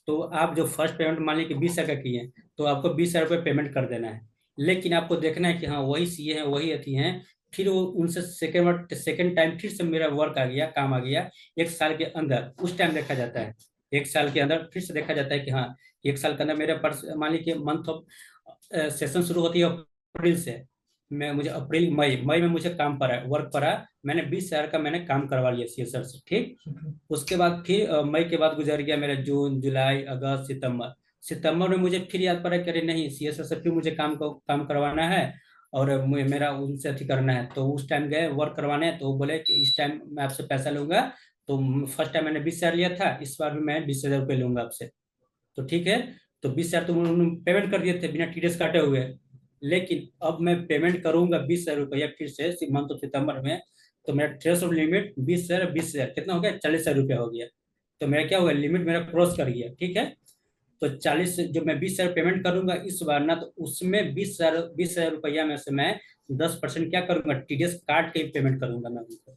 तो आप जो फर्स्ट पेमेंट मान लीजिए कि 20,000 का किए तो आपको 20,000 रुपये पेमेंट कर देना है। लेकिन आपको देखना है कि हाँ वही सीए हैं, वही अथी हैं, फिर वो उनसे सेकेंड टाइम फिर से मेरा वर्क आ गया, काम आ गया 1 साल के अंदर, उस टाइम देखा जाता है। 1 साल के अंदर फिर से देखा जाता है कि हाँ 1 साल के अंदर मेरे पर्स मान लीजिए मंथ ऑफ सेशन शुरू होती है अप्रैल से, मैं मुझे अप्रैल मई मई में मुझे काम पड़ा, वर्क पड़ा, मैंने 20,000 का मैंने काम करवा लिया सीएसआर से, ठीक। उसके बाद फिर मई के बाद गुजर गया मेरा जून, जुलाई, अगस्त, सितंबर। सितंबर में मुझे फिर याद पड़ा कि अरे नहीं सीएसआर से फिर मुझे काम करवाना है और मेरा उनसे अथी करना है। तो उस टाइम गए वर्क करवाने, तो वो बोले कि इस टाइम मैं आपसे पैसा लूंगा। तो फर्स्ट टाइम मैंने 20,000 लिया था, इस बार भी मैं 20,000 रुपये लूंगा आपसे। तो ठीक है, तो 20,000 तो उन्होंने पेमेंट कर दिए थे बिना टीडीएस काटे हुए। लेकिन अब मैं पेमेंट करूंगा 20,000 रुपया फिर से मंथ ऑफ सितंबर में। तो मेरा थ्रेशोल्ड लिमिट 20,000 कितना हो गया, 40,000 रुपया हो गया। तो मेरा क्या हुआ, लिमिट मेरा क्रॉस कर गया, ठीक है। तो 40 जो मैं 20,000 पेमेंट करूंगा इस बार ना, तो उसमें 20,000 रुपया में से मैं 10% क्या करूंगा, टीडीएस काट के पेमेंट करूंगा मैं उनको।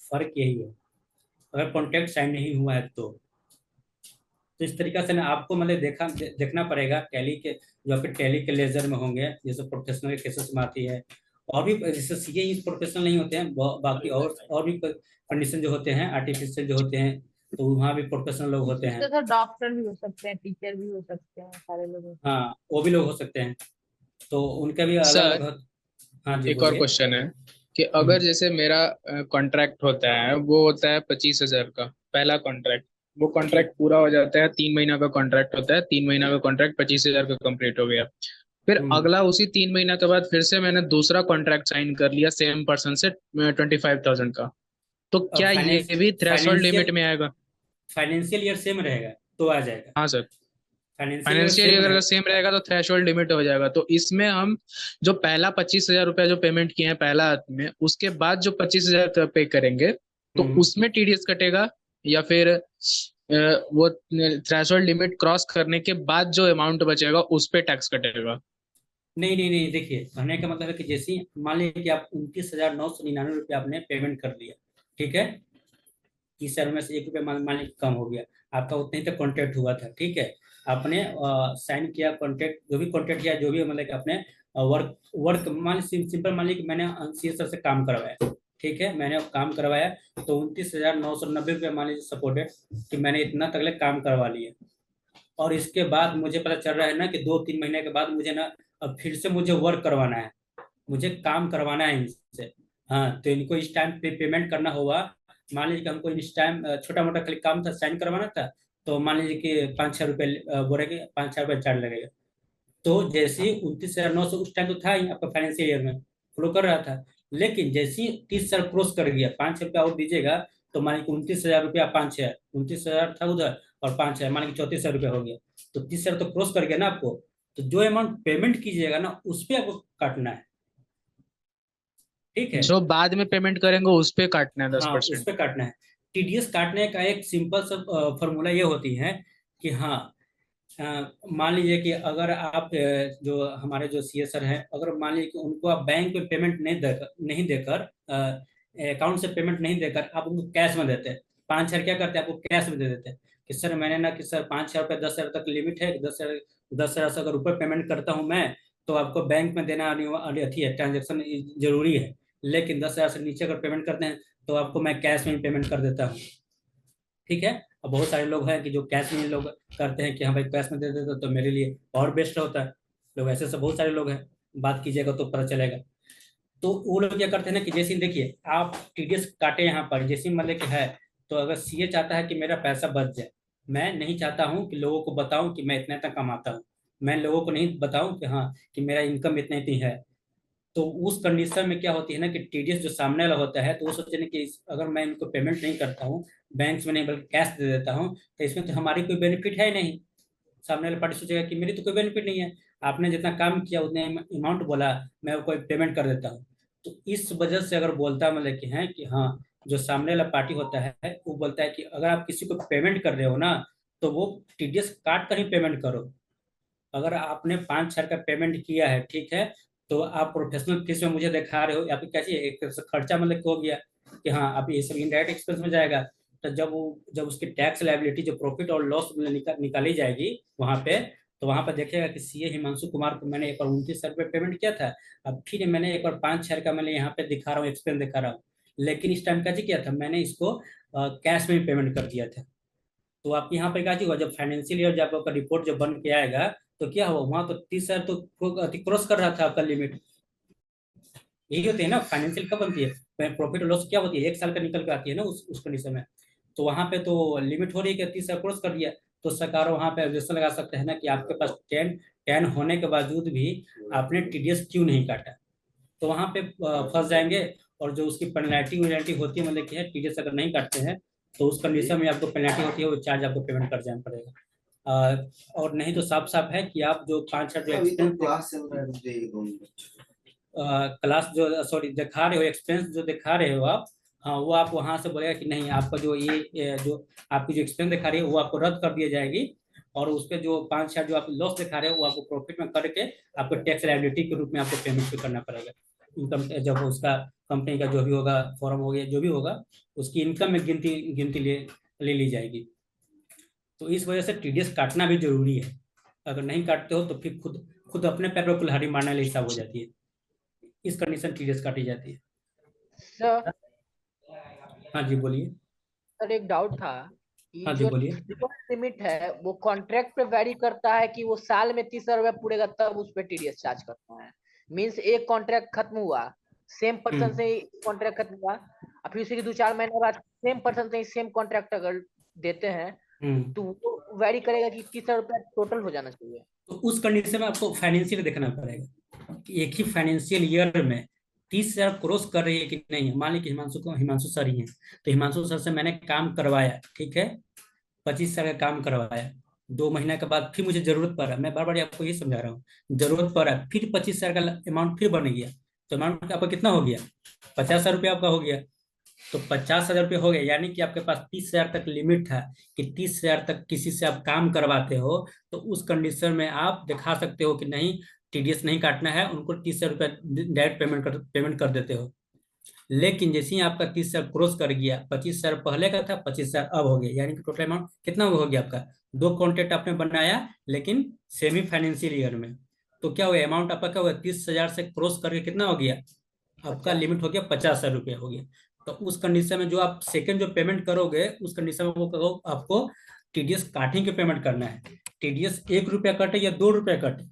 फर्क यही है अगर कॉन्ट्रैक्ट साइन नहीं हुआ है तो इस तरीके से ना आपको मतलब देखना पड़ेगा टैली के, जो आपके टैली के लेजर में होंगे जैसे प्रोफेशनल के केसेस में आती है। और भी जैसे सीए ही प्रोफेशनल नहीं होते हैं, बाकी और भी कंडीशन जो होते हैं आर्टिफिशियल जो होते हैं, तो वहाँ भी प्रोफेशनल लोग होते हैं। तो डॉक्टर भी हो सकते हैं, टीचर भी हो सकते हैं, सारे लोग हो सकते हैं। हाँ वो भी लोग हो सकते हैं, तो उनका भी अलग सर अलग। हाँ जी एक और बोलिए। क्वेश्चन है कि अगर जैसे मेरा कॉन्ट्रैक्ट होता है, वो होता है 25,000 का पहला कॉन्ट्रैक्ट, वो ठीक। कॉन्ट्रैक्ट पूरा हो जाता है, 3 महीना का कॉन्ट्रैक्ट होता है, 3 महीना का कॉन्ट्रैक्ट 25,000 का कंप्लीट हो गया। फिर हम्म। अगला उसी 3 महीना के बाद फिर से मैंने दूसरा कॉन्ट्रैक्ट साइन कर लिया सेम पर्सन से 25,000 का, तो अब क्या ये भी थ्रेशोल्ड लिमिट फाइनेंशियल में आएगा? फाइनेंशियल ईयर सेम रहेगा तो आ जाएगा। हाँ sir. Financial year financial same अगर रहेगा। सेम रहेगा तो थ्रेशोल्ड लिमिट हो जाएगा, तो इसमें हम जो पहला 25,000 रुपया जो पेमेंट किए हैं पहला में, उसके बाद जो 25,000 पे करेंगे तो हम्म। उसमें टीडीएस कटेगा, या फिर वो थ्रेशोल्ड लिमिट क्रॉस करने के बाद जो अमाउंट बचेगा उस पे टैक्स कटेगा? नहीं नहीं नहीं, देखिए कहने का मतलब है कि जैसे ही मान लीजिए कि आप 29,999 रुपये आपने पेमेंट कर दिया, ठीक है, 30,000 में से 1 रुपया मान लीजिए कम हो गया, आपका उतने ही तक कॉन्ट्रैक्ट हुआ था, ठीक है। आपने साइन किया कॉन्ट्रैक्ट, जो भी कॉन्ट्रैक्ट किया, जो भी मतलब कि आपने वर्क वर्क मान सिंपल मान लीजिए कि मैंने सीएसआर से काम करवाया, ठीक है, मैंने काम करवाया, तो 29,990 रुपये मान लीजिए सपोर्टेड कि मैंने इतना तकले काम करवा लिया। और इसके बाद मुझे पता चल रहा है ना कि 2-3 महीने के बाद मुझे ना अब फिर से मुझे वर्क करवाना है, मुझे काम करवाना है इनसे। हाँ तो इनको इस टाइम पे पेमेंट करना होगा। मान लीजिए कि हमको इस टाइम छोटा मोटा खाली काम था, साइन करवाना था, तो मान लीजिए कि 5-6 रुपये बोलेंगे, 5-6 रुपये चार्ज लगेगा। तो जैसे ही 29,900 उस टाइम तो था ही आपका फाइनेंशियल ईयर में फ्लो कर रहा था, लेकिन जैसे ही 30,000 क्रॉस कर गया, 5-6 रुपया और दीजिएगा, तो मान लीजिए 29,000 रुपया 5-6, 29,000 था उधर और 5-6 मान लीजिए 34,000 रुपया हो गया। तो 30,000 तो क्रॉस कर गया ना आपको, तो जो अमाउंट पेमेंट कीजिएगा ना उस पर आपको काटना है, ठीक है। जो बाद में पेमेंट करेंगे उस पे काटना है दस हाँ उस परसेंट पर काटना है। टीडीएस काटने का एक सिंपल सा फॉर्मूला ये होती है कि हाँ मान लीजिए कि अगर आप जो हमारे जो सीएसआर हैं, अगर मान लीजिए कि उनको आप बैंक में पेमेंट नहीं देकर अकाउंट से पेमेंट नहीं देकर आप उनको कैश में देते हैं, 5,000 क्या करते हैं आपको कैश में दे देते हैं कि सर मैंने ना कि सर 5,000 रुपये 10,000 तक लिमिट है, 10,000 से अगर रुपये पेमेंट करता हूँ मैं, तो आपको बैंक में देना अथी है, ट्रांजेक्शन जरूरी है। लेकिन 10,000 से नीचे अगर पेमेंट करते हैं तो आपको मैं कैश में पेमेंट कर देता हूँ, ठीक है। अब बहुत सारे लोग हैं कि जो कैश में लोग करते हैं कि हाँ भाई कैश में दे देते तो मेरे लिए और बेस्ट होता है। लोग ऐसे से बहुत सारे लोग हैं, बात कीजिएगा तो पता चलेगा। तो वो लोग क्या करते हैं ना कि जैसे देखिए आप टीडीएस काटे यहाँ पर, जैसे मतलब कि है, तो अगर सीए चाहता है कि मेरा पैसा बच जाए, मैं नहीं चाहता हूँ कि लोगों को बताऊं कि मैं इतना इतना कमाता हूँ, मैं लोगों को नहीं बताऊं कि हाँ कि मेरा इनकम इतनी इतनी है। तो उस कंडीशन में क्या होती है ना कि टीडीएस जो सामने वाला होता है, तो वो सोचते हैं कि अगर मैं इनको पेमेंट नहीं करता हूँ बैंक में नहीं बल्कि कैश दे देता हूँ, तो इसमें तो हमारी कोई बेनिफिट है नहीं। सामने वाला पार्टी सोचेगा कि मेरी तो कोई बेनिफिट नहीं है, आपने जितना काम किया उतने अमाउंट बोला, मैं कोई पेमेंट कर देता हूँ। तो इस वजह से अगर बोलता मतलब कि है कि हाँ, जो सामने वाला पार्टी होता है वो बोलता है कि अगर आप किसी को पेमेंट कर रहे हो ना, तो वो टीडीएस काट कर ही पेमेंट करो। अगर आपने 5,000 का पेमेंट किया है, ठीक है, तो आप प्रोफेशनल फीस में मुझे दिखा रहे हो, या फिर क्या चाहिए, एक तरह से खर्चा मतलब हो गया कि हाँ अब ये सब इनडायरेक्ट एक्सपेंस में जाएगा। तो जब उसकी टैक्स लायबिलिटी जो प्रॉफिट और लॉस निकाली जाएगी वहां पे, तो वहां पर देखेगा कि सीए हिमांशु कुमार को मैंने एक बार 29,000 रुपये पेमेंट किया था, अब फिर मैंने एक बार 5,000 का मैंने यहाँ पे दिखा रहा हूँ, एक्सपेंस दिखा रहा हूँ, लेकिन इस टाइम क्या किया था मैंने इसको कैश में पेमेंट कर दिया था। तो आप यहाँ पे क्या होगा, जब फाइनेंशियल ईयर जब आपका रिपोर्ट जब बन के आएगा, तो क्या हुआ वहां तो 30,000 तो क्रॉस कर रहा था आपका लिमिट। यही होती है ना फाइनेंशियल कब बनती है, प्रॉफिट और लॉस क्या होती है, 1 साल का निकल के आती है ना उस कंडीशन में। तो वहां पे तो लिमिट हो रही है कि 30,000 क्रॉस कर दिया, तो सरकार वहां पे ऑब्जेक्शन लगा सकते हैं ना कि आपके पास 10 होने के बावजूद भी आपने टीडीएस क्यों नहीं काटा। तो वहां पे फंस जाएंगे, और जो उसकी पेनल्टी वेनल्टी होती है, मतलब कि है टीडीएस अगर नहीं काटते हैं तो उस कंडीशन में आपको पेनल्टी होती है, वो चार्ज आपको पेमेंट कर जाना पड़ेगा। और नहीं तो साफ साफ है कि आप जो 5,000 जो क्लास जो सॉरी दिखा रहे हो, एक्सपेंस जो दिखा रहे हो आप, हाँ वो आप वहां से बोलेगा कि नहीं आपका जो ये जो आपकी जो एक्सपेंस दिखा रही है वो आपको रद्द कर दिया जाएगी, और उस पर जो 5,000 जो आप लॉस दिखा रहे हो वो आपको प्रॉफिट में करके आपको टैक्स लायबिलिटी के रूप में आपको पेमेंट भी करना पड़ेगा। इनकम जब उसका कंपनी का जो भी होगा फॉर्म हो गया जो भी होगा, उसकी इनकम में गिनती ले ली जाएगी। तो इस वजह से टीडीएस काटना भी जरूरी है, अगर नहीं काटते हो तो फिर खुद अपने पैर पर कुल्हाड़ी मारने वाली हिसाब हो जाती है, इस कंडीशन टीडीएस काटी जाती है। सर हाँ जी बोलिए। सर एक डाउट था कि हाँ जी जो बोलिए। लिमिट है वो कॉन्ट्रैक्ट पे वेरी करता है कि वो साल में 30,000 रुपया पूरेगा तब उस पर टीडीएस चार्ज करता है। मींस एक कॉन्ट्रैक्ट खत्म हुआ, सेम पर्सन से ही कॉन्ट्रैक्ट खत्म हुआ, और फिर उसी के 2-4 महीने बाद सेम पर्सन से ही सेम कॉन्ट्रैक्ट अगर देते हैं तो वो वेरी करेगा कि 30,000 रुपया टोटल हो जाना चाहिए। तो उस कंडीशन में आपको फाइनेंशियल देखना पड़ेगा कि एक ही फाइनेंशियल ईयर में 30,000 क्रॉस कर रही है कि नहीं। मान लीजिए हिमांशु सर ही है, तो हिमांशु सर से मैंने काम करवाया, ठीक है, 25,000 का काम करवाया, 2 महीने के बाद फिर मुझे जरूरत पड़ा, मैं बार बार आपको ये समझा रहा हूँ, जरूरत पड़ा फिर 25,000 का अमाउंट फिर बन गया, तो अमाउंट आपका कितना हो गया, 50,000 रुपया आपका हो गया। तो 50,000 रुपये हो गए, यानी कि आपके पास 30,000 तक लिमिट था कि 30,000 तक किसी से आप काम करवाते हो, तो उस कंडीशन में आप दिखा सकते हो कि नहीं टीडीएस नहीं काटना है, उनको 30,000 रुपये डायरेक्ट पेमेंट कर देते हो। लेकिन जैसे ही आपका 30,000 क्रॉस कर गया, 25,000 पहले का था, 25,000 अब हो गया, यानी कि टोटल अमाउंट कितना हो गया आपका, 2 कॉन्ट्रैक्ट आपने बनाया लेकिन सेमी फाइनेंशियल ईयर में, तो क्या हुआ अमाउंट आपका क्या हुआ, 30,000 से क्रॉस करके कितना हो गया आपका लिमिट हो गया 50,000 रुपया हो गया। तो उस कंडीशन में जो आप सेकंड जो पेमेंट करोगे उस कंडीशन में वो कहो आपको टीडीएस काटने के पेमेंट करना है, टीडीएस 1 रुपया कटे या 2 रुपया कटे,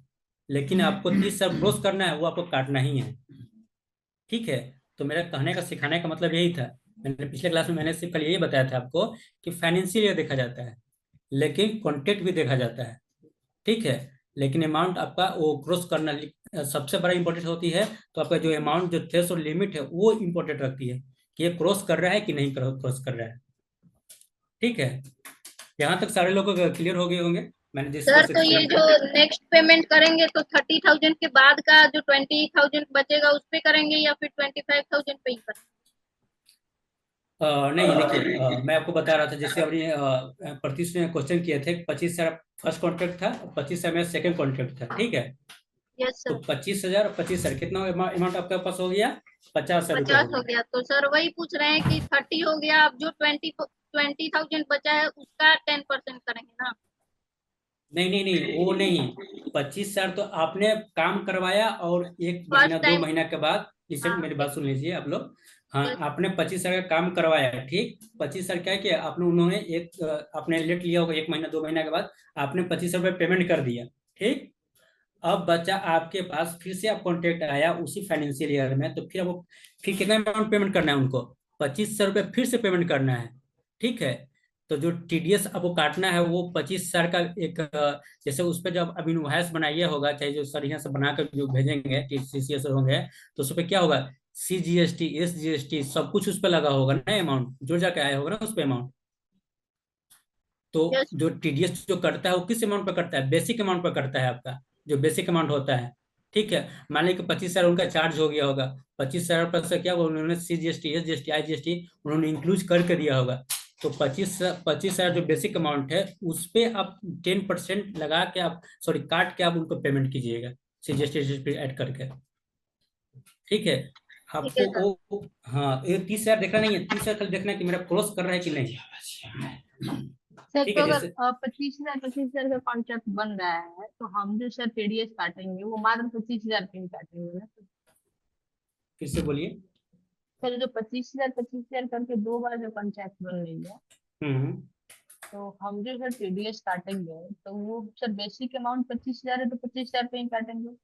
लेकिन आपको 30,000 क्रॉस करना है, वो आपको काटना ही है। ठीक है, तो मेरा कहने का सिखाने का मतलब यही था, मैंने पिछले क्लास में मैंने सिर्फ कल यही बताया था आपको कि फाइनेंशियल ईयर देखा जाता है लेकिन कॉन्ट्रैक्ट भी देखा जाता है, ठीक है, लेकिन अमाउंट आपका वो क्रॉस करना सबसे बड़ा इंपॉर्टेंट होती है। तो आपका जो अमाउंट जो थ्रेशोल्ड लिमिट है वो इंपॉर्टेंट रखती है कि ये क्रॉस कर रहा है कि नहीं क्रॉस कर रहा है। ठीक है, यहाँ तक सारे लोग क्लियर हो गए होंगे। मैंने सर तो ये जो नेक्स्ट पेमेंट करेंगे तो 30,000 के बाद का जो 20,000 बचेगा उस पे करेंगे या फिर 25,000 पे ही करेंगे? नहीं देखिए, मैं आपको बता रहा था जैसे अपनी प्रतीश ने क्वेश्चन किए थे, 25,000 फर्स्ट कॉन्ट्रैक्ट था, 25,000 मेरा सेकंड कॉन्ट्रैक्ट था, ठीक है। Yes sir. तो 25,000 और 25,000 कितना अमाउंट आपके पास हो गया, 50,000 50 हो गया। तो सर वही पूछ रहे हैं कि 30 हो गया, अब जो 20,000 बचा है उसका 10% करेंगे ना? नहीं वो नहीं, 25,000 तो आपने काम करवाया और 1 महीना 2 महीना के बाद, इसे मेरी बात सुन लीजिए आप लोग। हाँ आपने 25,000 का काम करवाया, ठीक, 25,000 क्या किया आपने, उन्होंने आपने लेट लिया होगा 1 महीना 2 महीना के बाद, आपने 25,000 रुपये पेमेंट कर दिया, ठीक। अब बच्चा आपके पास फिर से आप कॉन्ट्रैक्ट आया उसी फाइनेंशियल ईयर में, तो फिर कितना अमाउंट पेमेंट करना है उनको, 25,000 रुपये फिर से पेमेंट करना है, ठीक है। तो जो टीडीएस आपको काटना है वो 25,000 का एक जैसे उस पर जब अब इनवॉइस बनाइए होगा, चाहे जो सर यहाँ से बनाकर जो भेजेंगे टीसीएस होंगे, तो उस पर क्या होगा, CGST SGST सब कुछ उस पर लगा होगा ना, अमाउंट जुड़ जाके आया होगा ना उस पर अमाउंट। तो जो टीडीएस जो करता है वो किस अमाउंट पर करता है, बेसिक अमाउंट पर करता है, आपका जो बेसिक अमाउंट होता है, ठीक है। मान लीजिए कि 25,000 उनका चार्ज हो गया होगा, 25,000 पर से क्या उन्होंने CGST SGST IGST उन्होंने इंक्लूड करके दिया होगा, तो 25,000 जो बेसिक अमाउंट है उस पे आप 10% लगा के आप काट के आप उनको पेमेंट कीजिएगा CGST ऐड करके। ठीक है, ठीक है आपको सर। वो हाँ, ये 30,000 देखना नहीं है, 30,000 खाली देखना है कि मेरा क्रॉस कर रहा है कि नहीं। सर ठीक तो है, अगर जैसे 25,000 का कॉन्ट्रैक्ट बन रहा है तो हम जो सर टीडीएस काटेंगे वो मात्र 25,000 पे ही काटेंगे ना सर? फिर से बोलिए। सर जो 25,000 करके 2 बार जो कॉन्ट्रैक्ट बन रही है, हम्म। तो हम जो सर टीडीएस काटेंगे तो वो सर बेसिक अमाउंट 25,000 है तो 25,000 पे ही काटेंगे।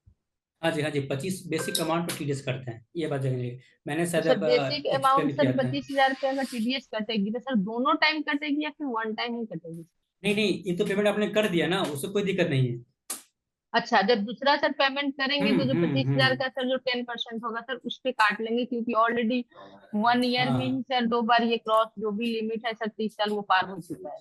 हाँ जी, हाँ जी, 25 बेसिक अमाउंट पर TDS करते हैं, ये बात जानिए। मैंने तो शायद sir basic amount explain sir किया था। 25,000 पे अगर टीडीएस कटेगी तो सर दोनों टाइम कटेगी या फिर वन टाइम ही कटेगी? नहीं नहीं, ये तो पेमेंट आपने कर दिया ना, उससे कोई दिक्कत नहीं है। अच्छा, जब दूसरा सर पेमेंट करेंगे तो जो 25,000 हम्म। का सर जो 10% होगा सर उस पे काट लेंगे, क्योंकि ऑलरेडी 1 ईयर में ही हाँ, सर 2 बार ये क्रॉस जो भी लिमिट है सर 30 साल वो पार हो चुका है।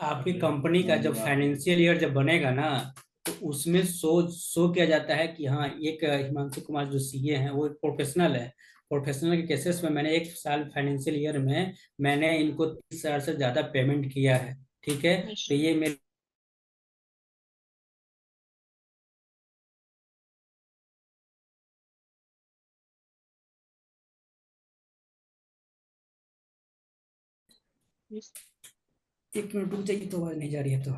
आपकी कंपनी का जब फाइनेंशियल ईयर जब बनेगा ना, तो उसमें शो किया जाता है कि हाँ, एक हिमांशु कुमार जो CA हैं वो एक प्रोफेशनल है। प्रोफेशनल के केसेस में मैंने एक साल फाइनेंशियल ईयर में मैंने इनको 30,000 से ज्यादा पेमेंट किया है। ठीक है, तो ये मेरे एक मिनट रुक जाइए, तो आवाज नहीं जा रही है तो।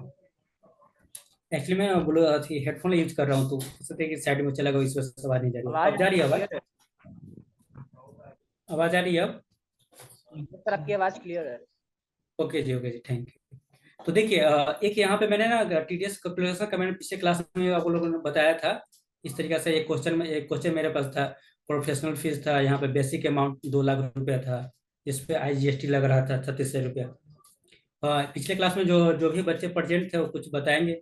एक्चुअली मैं बोलो हेडफोन यूज कर रहा हूँ, तो हो सकता है कि साइड में चला गया, इस वजह से आवाज नहीं जा रही है। आवाज अब जा रही है आवाज? क्लियर है आवाज आ रही है अब? सर, आपकी आवाज क्लियर है। ओके जी, थैंक यू। तो देखिए, एक यहाँ पे मैंने ना TDS कैलकुलेशन का मैंने पिछले क्लास में आप लोगों ने बताया था। इस तरीके से एक क्वेश्चन मेरे पास था। प्रोफेशनल फीस था, यहाँ पे बेसिक अमाउंट 2 लाख रुपया था, इस पे IGST लग रहा था 36,000 रुपया। पिछले क्लास में जो जो भी बच्चे प्रेजेंट थे वो कुछ बताएंगे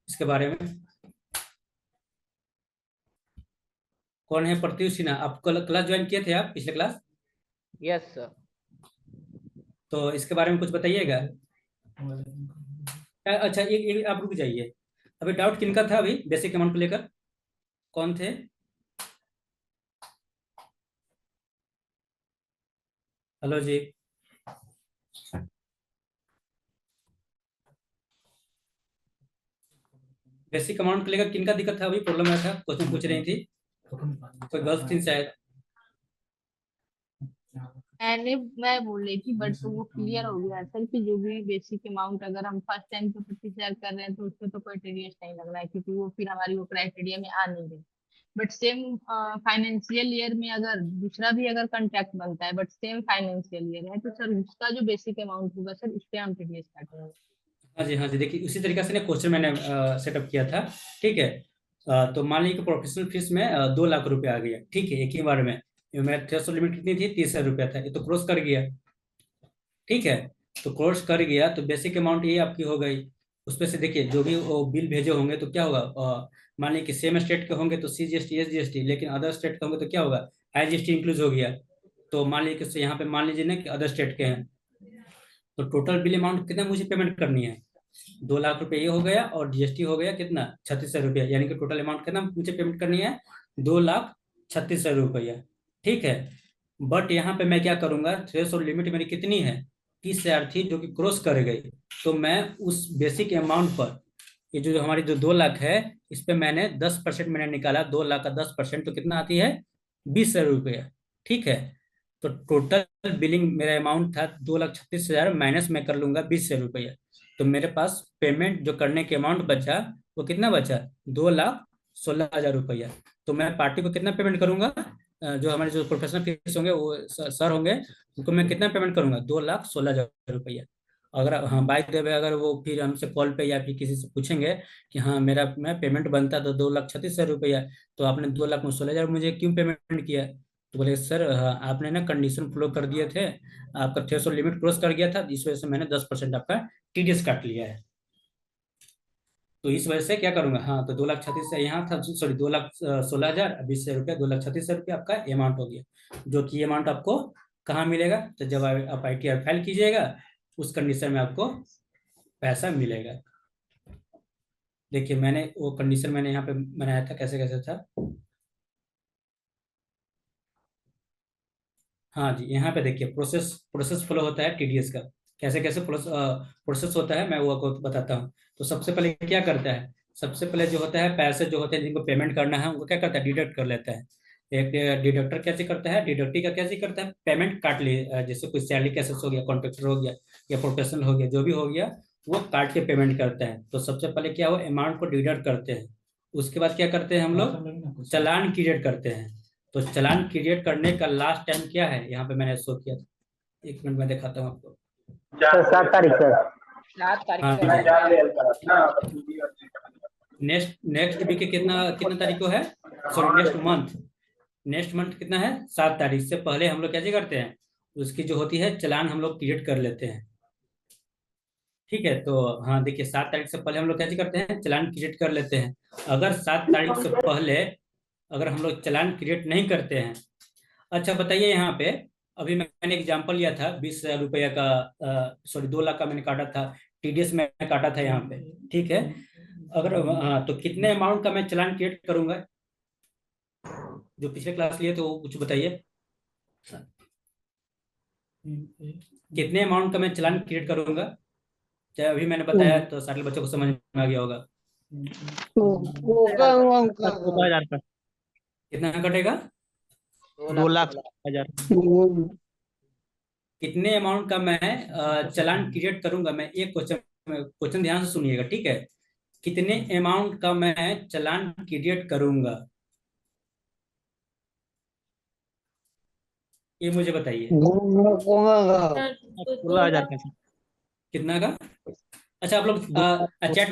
इसके बारे में। कौन है? प्रत्युष सिन्हा, आप क्लास ज्वाइन किए थे आप पिछले क्लास? Yes sir. तो इसके बारे में कुछ बताइएगा। अच्छा, एक आप रुक जाइए। अभी डाउट किनका था अभी बेसिक अमाउंट को लेकर? कौन थे? हेलो जी। बेसिक अमाउंट को लेकर किनका दिक्कत था? अभी प्रॉब्लम आया था, क्वेश्चन पूछ रही थी, कोई गर्ल्स थी शायद। मैं बोल रही थी बट तो वो क्लियर हो गया सर कि जो भी बेसिक अमाउंट अगर हम फर्स्ट टाइम तो 25,000 कर रहे हैं तो उसमें तो कोई टीडीएस नहीं लग रहा है, क्योंकि वो फिर हमारी वो क्राइटेरिया में आ नहीं रही। बट सेम फाइनेंशियल ईयर में अगर दूसरा भी अगर कॉन्ट्रैक्ट बनता है बट सेम फाइनेंशियल ईयर है तो सर उसका जो बेसिक अमाउंट होगा सर उस पे हम टीडीएस काटेंगे। हाँ जी, देखिए उसी तरीके से ना क्वेश्चन मैंने सेटअप किया था। ठीक है, तो मान लीजिए कि प्रोफेशनल फीस में 2 लाख रुपए आ गया। ठीक है, एक ही बार में। ये मेरा थ्रेशोल्ड लिमिट कितनी थी? 30,000 रुपया था, ये तो क्रॉस कर गया। ठीक है, तो क्रॉस कर गया तो बेसिक अमाउंट ये आपकी हो गई। उसमें से देखिए जो भी वो बिल भेजे होंगे तो क्या होगा, मान लीजिए कि सेम स्टेट के होंगे तो CGST SGST, लेकिन अदर स्टेट के होंगे तो क्या होगा, IGST इंक्लूड हो गया। तो मान लीजिए कि यहाँ पे मान लीजिए ना कि अदर स्टेट के हैं, तो टोटल बिल अमाउंट कितना मुझे पेमेंट करनी है? 2 लाख रुपए ये हो गया, और GST हो गया कितना, 36,000 रुपया, यानी कि टोटल अमाउंट कितना मुझे पेमेंट करनी है? 2,36,000 रुपया। ठीक है, बट यहाँ पे मैं क्या करूंगा, थ्रेशोल्ड लिमिट मेरी कितनी है? 30,000 थी, जो कि क्रॉस कर गई। तो मैं उस बेसिक अमाउंट पर, ये जो हमारी जो 2 लाख है, इस पे मैंने 10% मैंने निकाला। 2 लाख का 10% तो कितना आती है? 20,000 रुपया। ठीक है, तो टोटल बिलिंग मेरा अमाउंट था 2,36,000, माइनस मैं कर लूंगा 20,000 रुपया। तो मेरे पास पेमेंट जो करने के अमाउंट बचा, वो कितना बचा? 2,16,000 रुपया। तो मैं पार्टी को कितना पेमेंट करूंगा? जो हमारे जो प्रोफेशनल फीस होंगे वो सर होंगे, उनको मैं कितना पेमेंट करूंगा? 2,16,000 रुपया। अगर हाँ बाय द वे अगर वो फिर हमसे कॉल पे या फिर किसी से पूछेंगे कि हाँ मेरा मैं पेमेंट बनता तो 2,36,000 रुपया, तो आपने 2,16,000 मुझे क्यों पेमेंट किया? तो बोले सर, हाँ, आपने ना कंडीशन फ्लो कर दिए थे, आपका थ्रेशोल्ड लिमिट क्रॉस कर गया था, इस वजह से मैंने 10% आपका TDS काट लिया है। तो इस वजह से क्या करूंगा, हाँ, तो 2,36,000 से यहाँ था, सॉरी 2,16,000, 20,000 रुपया, 2,36,000 रुपया आपका अमाउंट हो गया। जो कि अमाउंट आपको कहाँ मिलेगा? तो जब आप ITR फाइल कीजिएगा, उस कंडीशन में आपको पैसा मिलेगा। देखिए मैंने वो कंडीशन मैंने यहाँ पे बनाया था, कैसे कैसे था। हाँ जी, यहाँ पे देखिए प्रोसेस फ्लो होता है TDS का। कैसे कैसे प्रोसेस होता है मैं वो आपको बताता हूँ। तो सबसे पहले क्या करता है, सबसे पहले जो होता है पैसे जो होते हैं जिनको पेमेंट करना है उनको क्या करता है, डिडक्ट कर लेता है। एक डिडक्टर कैसे करता है, डिडक्टी का कैसे करता है, पेमेंट काट लिए, जैसे कोई सैलरी कैसे हो गया, कॉन्ट्रेक्टर हो गया या प्रोफेशनल हो गया, जो भी हो गया वो काट के पेमेंट करता है। तो सबसे पहले क्या हो, अमाउंट को डिडक्ट करते हैं। उसके बाद क्या करते हैं हम लोग, चालान क्रिएट करते हैं। तो चालान क्रिएट करने का लास्ट टाइम क्या है, यहाँ पे मैंने शो किया था, 1 मिनट में दिखाता हूँ आपको। सर 7 तारीख सर। 7 तारीख हाँ, से नेक्स्ट वीक के कितना तारीख को है, सॉरी नेक्स्ट मंथ कितना है, 7 तारीख से पहले हम लोग कैसे करते हैं, उसकी जो होती है चालान हम लोग क्रिएट कर लेते हैं। ठीक है, तो हाँ देखिए 7 तारीख से पहले हम लोग कैसे करते हैं, चालान क्रिएट कर लेते हैं। अगर 7 तारीख से पहले अगर हम लोग चालान क्रिएट नहीं करते हैं, अच्छा बताइए यहाँ पे, अभी मैंने एग्जांपल लिया था 20,000 रुपया का, सॉरी 2 लाख का मैंने काटा था, टीडीएस में काटा था यहाँ पे। ठीक है, अगर हाँ तो कितने अमाउंट का मैं चालान क्रिएट करूंगा, जो पिछले क्लास लिए तो कुछ बताइए, कितने अमाउंट का मैं चालान क्रिएट करूंगा, चाहे अभी मैंने बताया तो सारे बच्चों को समझ में आ गया होगा। 2,000 का, कितना कटेगा, 2,00,000। कितने अमाउंट का मैं चालान क्रिएट करूंगा, मैं एक क्वेश्चन ध्यान से सुनिएगा। ठीक है, कितने अमाउंट का मैं चालान क्रिएट करूंगा, ये मुझे बताइए। 16,000 का। कितना का, अच्छा आप लोग चैट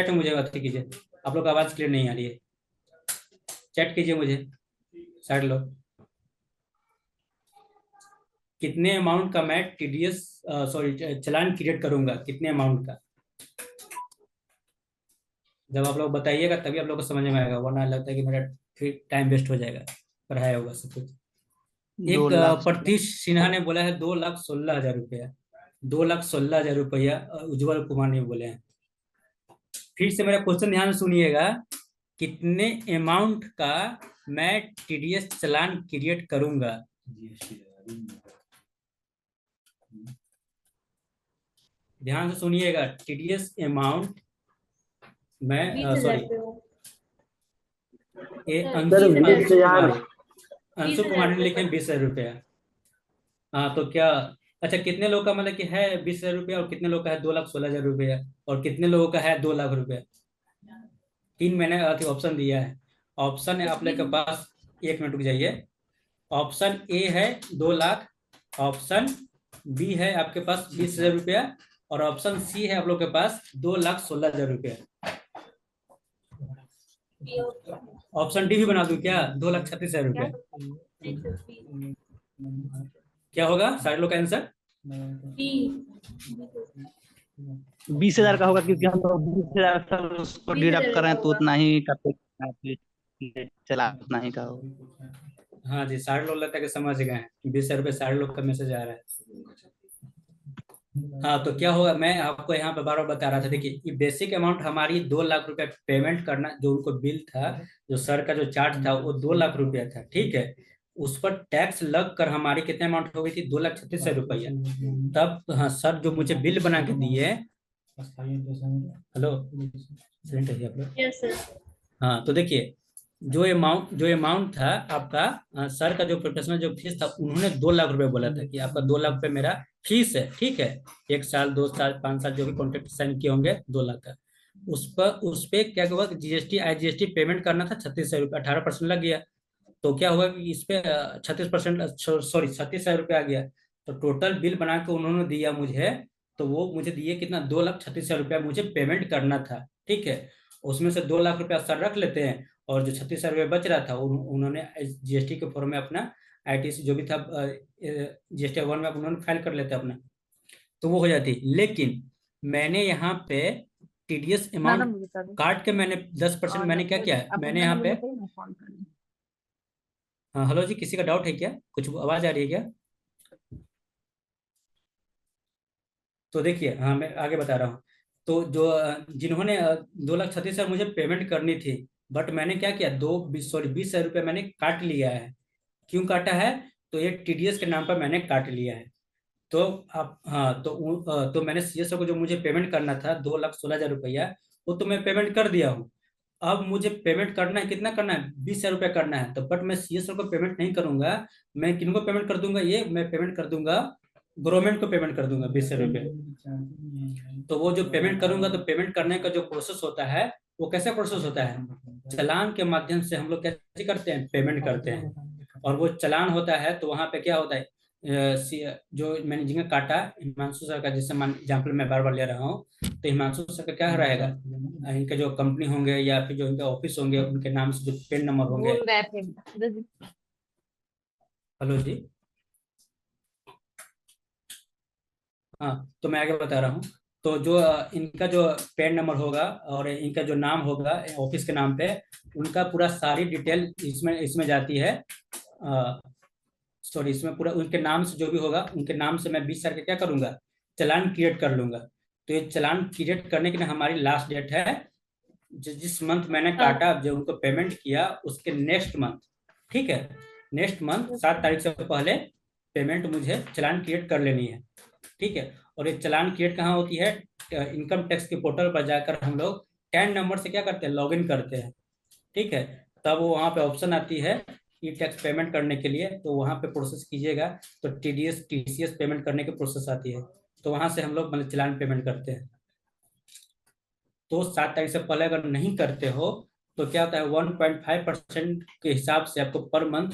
में मुझे बात कीजिए, आप लोग आवाज क्लियर नहीं आ रही है, चैट कीजिए मुझे सारे लोग। कितने अमाउंट का मैं टीडीएस सॉरी चालान क्रिएट करूंगा, कितने अमाउंट का, जब आप लोग बताइएगा तभी आप लोग को समझ में आएगा, वरना लगता है कि मेरा फिर टाइम वेस्ट हो जाएगा, पढ़ाया होगा सब कुछ। एक प्रतीश सिन्हा ने बोला है 2,16,000 रुपया, 2,16,000 रुपया उज्जवल कुमार ने बोले हैं। फिर से मेरा क्वेश्चन ध्यान सुनिएगा, कितने अमाउंट का मैं टीडीएस चालान क्रिएट करूंगा, ध्यान से सुनिएगा, टीडीएस अमाउंट मैं सॉरी अंशु कुमार ने लिखे 20,000 रुपया। हाँ तो क्या, अच्छा कितने लोग का मतलब कि है 20,000 रुपया, और कितने लोग का है 2,16,000 रुपया, और कितने लोगों का है 2 लाख रुपया, 3 मैंने ऑप्शन दिया है। ऑप्शन है आप लोग के पास, 1 मिनट रुक जाइए, ऑप्शन ए है 2 लाख, ऑप्शन बी है आपके पास 20,000 रुपया, और ऑप्शन सी है आप लोग के पास 2,16,000 रुपया। ऑप्शन डी भी बना दूं क्या, 2,36,000 रुपया, क्या होगा सारे लोग का आंसर, 20,000 का होगा, क्योंकि हम लोग 20,000 उसको डिडक्ट कर रहे हैं तो उतना ही का चला, उतना ही का होगा। हाँ जी, सारे लोग लगता है कि समझ गए हैं, 20,000 रुपये सारे लोग का मैसेज आ रहा है। हाँ तो क्या होगा, मैं आपको यहाँ पे बार बार बता रहा था, देखिए ये बेसिक अमाउंट हमारी 2 लाख रुपया पेमेंट करना, जो उनको बिल था, जो सर का जो चार्ज था वो 2 लाख रुपया था। ठीक है, उस पर टैक्स लग कर हमारी कितने अमाउंट हो गई थी, 2,36,000 रुपया। तब हाँ सर जो मुझे बिल बना के दिए, हेलो यस सर, हाँ तो देखिए जो अमाउंट था आपका, सर का जो प्रोफेशनल जो फीस था, उन्होंने 2 लाख रुपए बोला था कि आपका 2 लाख रुपए मेरा फीस है। ठीक है, 1 साल 2 साल 5 साल जो भी कॉन्ट्रैक्ट साइन किए होंगे 2 लाख का, उस पे क्या हुआ, जीएसटी IGST पेमेंट करना था 36,000 रुपये, 18% लग गया। तो क्या हुआ कि इस पे 36,000 रुपये आ गया। तो टोटल बिल बना के उन्होंने दिया मुझे, तो वो मुझे दिए कितना, 2,36,000 रुपया मुझे पेमेंट करना था। ठीक है, उसमें से 2 लाख रुपया सर रख लेते हैं, और जो 36,000 रुपये बच रहा था उन्होंने जीएसटी के फॉर्म में अपना ITC जो भी था GST 1 में उन्होंने फाइल कर लेते अपना, तो वो हो जाती। लेकिन मैंने यहाँ पे टीडीएस अमाउंट काट के मैंने 10% मैंने क्या किया, मैंने यहाँ पे, हाँ हेलो जी, किसी का डाउट है क्या, कुछ आवाज आ रही है क्या? तो देखिए हाँ मैं आगे बता रहा हूँ। तो जो जिन्होंने 2,36,000 मुझे पेमेंट करनी थी, बट मैंने क्या किया, 20,000 रुपये मैंने काट लिया है। क्यों काटा है, तो ये टीडीएस के नाम पर मैंने काट लिया है। तो आप हाँ तो मैंने सीएसओ को जो मुझे पेमेंट करना था 2,16,000 रुपया, वो तो मैं पेमेंट कर दिया हूँ। अब मुझे पेमेंट करना है, कितना करना है, 20,000 रुपया करना है। तो बट मैं सीएसओ को पेमेंट नहीं करूंगा, मैं किनको पेमेंट कर दूंगा, ये मैं पेमेंट कर दूंगा गवर्नमेंट को पेमेंट कर दूंगा 20,000 रुपये। तो वो जो पेमेंट करूंगा, तो पेमेंट करने का जो प्रोसेस होता है वो कैसे प्रोसेस होता है, चालान के माध्यम से हम लोग कैसे करते हैं, पेमेंट करते हैं। और वो चालान होता है तो वहां पे क्या होता है, जो मैंने जिनका काटा हिमांशु सर का, जैसे एग्जाम्पल मैं बार बार ले रहा हूँ, तो हिमांशु सर का क्या रहेगा, इनके जो कंपनी होंगे या फिर जो इनके ऑफिस होंगे उनके नाम से जो पेन नंबर होंगे। बोल रहे थे हेलो जी, हाँ तो मैं आगे बता रहा हूँ। तो जो इनका जो पेन नंबर होगा और इनका जो नाम होगा ऑफिस के नाम पे, उनका पूरा सारी डिटेल इसमें जाती है। सॉरी, इसमें पूरा उनके नाम से जो भी होगा, उनके नाम से मैं 20 साल का क्या करूंगा, चालान क्रिएट कर लूंगा। तो ये चालान क्रिएट करने के लिए हमारी लास्ट डेट है, जिस मंथ मैंने काटा, जो उनको पेमेंट किया उसके नेक्स्ट मंथ, ठीक है, नेक्स्ट मंथ 7 तारीख से पहले पेमेंट मुझे चालान क्रिएट कर लेनी है, ठीक है। और ये चालान क्रिएट कहाँ होती है, इनकम टैक्स के पोर्टल पर जाकर हम लोग 10 नंबर से क्या करते हैं, लॉगिन करते हैं, ठीक है। तब वो वहाँ पे ऑप्शन आती है ई टैक्स पेमेंट करने के लिए, तो वहाँ पे प्रोसेस कीजिएगा, तो टीडीएस टीसीएस पेमेंट करने की प्रोसेस आती है, तो वहाँ से हम लोग मतलब चालान पेमेंट करते हैं। तो 7 तारीख से पहले अगर नहीं करते हो तो क्या होता है, 1.5% के हिसाब से आपको पर मंथ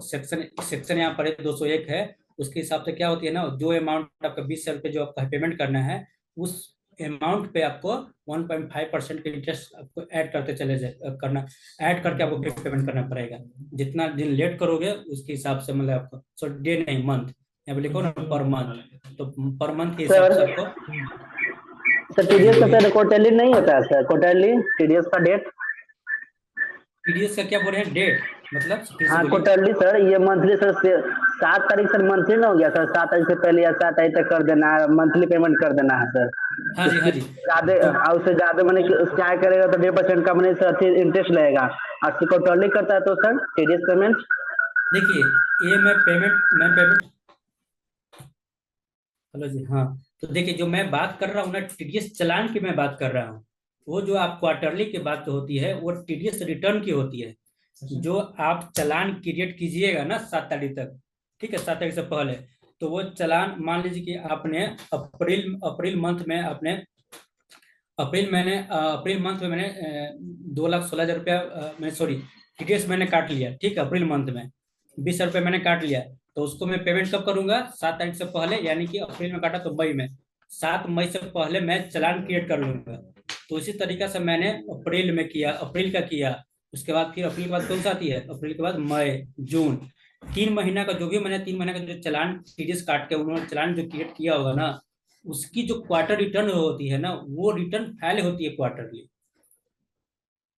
सेक्शन यहाँ पर 201 है, उसके हिसाब से क्या होती है ना, जो अमाउंट आपका 20,000 रुपये जो आपका पेमेंट करना है, उस अमाउंट पे आपको 1.5% के इंटरेस्ट आपको ऐड करते चले करना, ऐड करके आपको पेमेंट करना पड़ेगा। जितना दिन लेट करोगे उसके हिसाब से, मतलब आपको सो डे नहीं मंथ, यहाँ पे लिखो ना पर मंथ, तो पर मंथ के हिसाब से आपको। सर टीडीएस का सर क्वार्टरली नहीं होता है सर, क्वार्टरली टीडीएस का डेट, टीडीएस का क्या बोल रहे हैं, डेट मतलब हाँ क्वार्टरली सर, ये मंथली सर 7 तारीख सर मंथली ना हो गया सर, 7 तारीख से पहले या 7 तारीख तक कर देना है, मंथली पेमेंट कर देना है सर। हाँ जी, हाँ जी। ज्यादा उससे ज्यादा मैंने क्या करेगा तो 1.5% का मैंने सर इंटरेस्ट लगेगा, और क्वार्टरली करता है तो सर टीडीएस पेमेंट। देखिए ये मैं पेमेंट हेलो जी, हाँ तो देखिए जो मैं बात कर रहा हूँ ना, टीडीएस चालान की मैं बात कर रहा हूँ, वो जो आप क्वार्टरली की बात होती है वो टीडीएस रिटर्न की होती है। जो आप चालान क्रिएट कीजिएगा ना 7 तारीख तक, ठीक है, 7 तारीख से पहले, तो वो चालान मान लीजिए कि आपने अप्रैल मंथ में आपने अप्रैल मंथ में मैंने 2,16,000 रुपया मैं सॉरी टीडीएस मैंने काट लिया, ठीक है, अप्रैल मंथ में 20,000 रुपये मैंने काट लिया, तो उसको मैं पेमेंट कब करूंगा, 7 तारीख से पहले, यानी कि अप्रैल में काटा तो मई में, 7 मई से पहले मैं चालान क्रिएट कर लूंगा। तो इसी तरीका से मैंने अप्रैल में किया, अप्रैल का किया, उसके बाद फिर अप्रैल के बाद कौन सा आती है, अप्रैल के बाद मई, जून, 3 महीना का जो भी मैंने 3 महीने का जो चालान टीडीएस काट के उन्होंने चालान जो क्रिएट किया होगा ना, उसकी जो क्वार्टर रिटर्न होती है ना, वो रिटर्न फाइल होती है क्वार्टरली।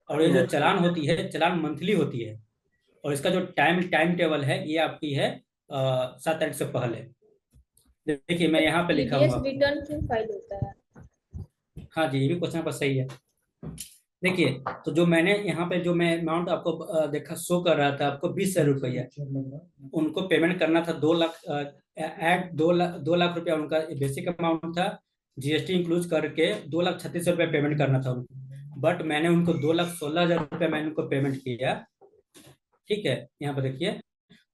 और ये जो चालान होती है, चालान मंथली होती है, और इसका जो टाइम टेबल है ये आपकी है 7 तारीख से पहले। देखिए मैं यहाँ पे लिखा हुआ, रिटर्न क्यों फाइल होता है? हाँ जी, ये भी क्वेश्चन पर सही है। देखिए तो जो मैंने यहाँ पे जो मैं अमाउंट आपको देखा शो कर रहा था, आपको 20,000 रुपया उनको पेमेंट करना था, 2 लाख ऐड 2 लाख रुपया उनका बेसिक अमाउंट था, जीएसटी इंक्लूड करके 2,36,000 रुपया पेमेंट करना था उनको। बट मैंने उनको 2,16,000 रुपया मैंने उनको पेमेंट किया, ठीक है, यहाँ पर देखिए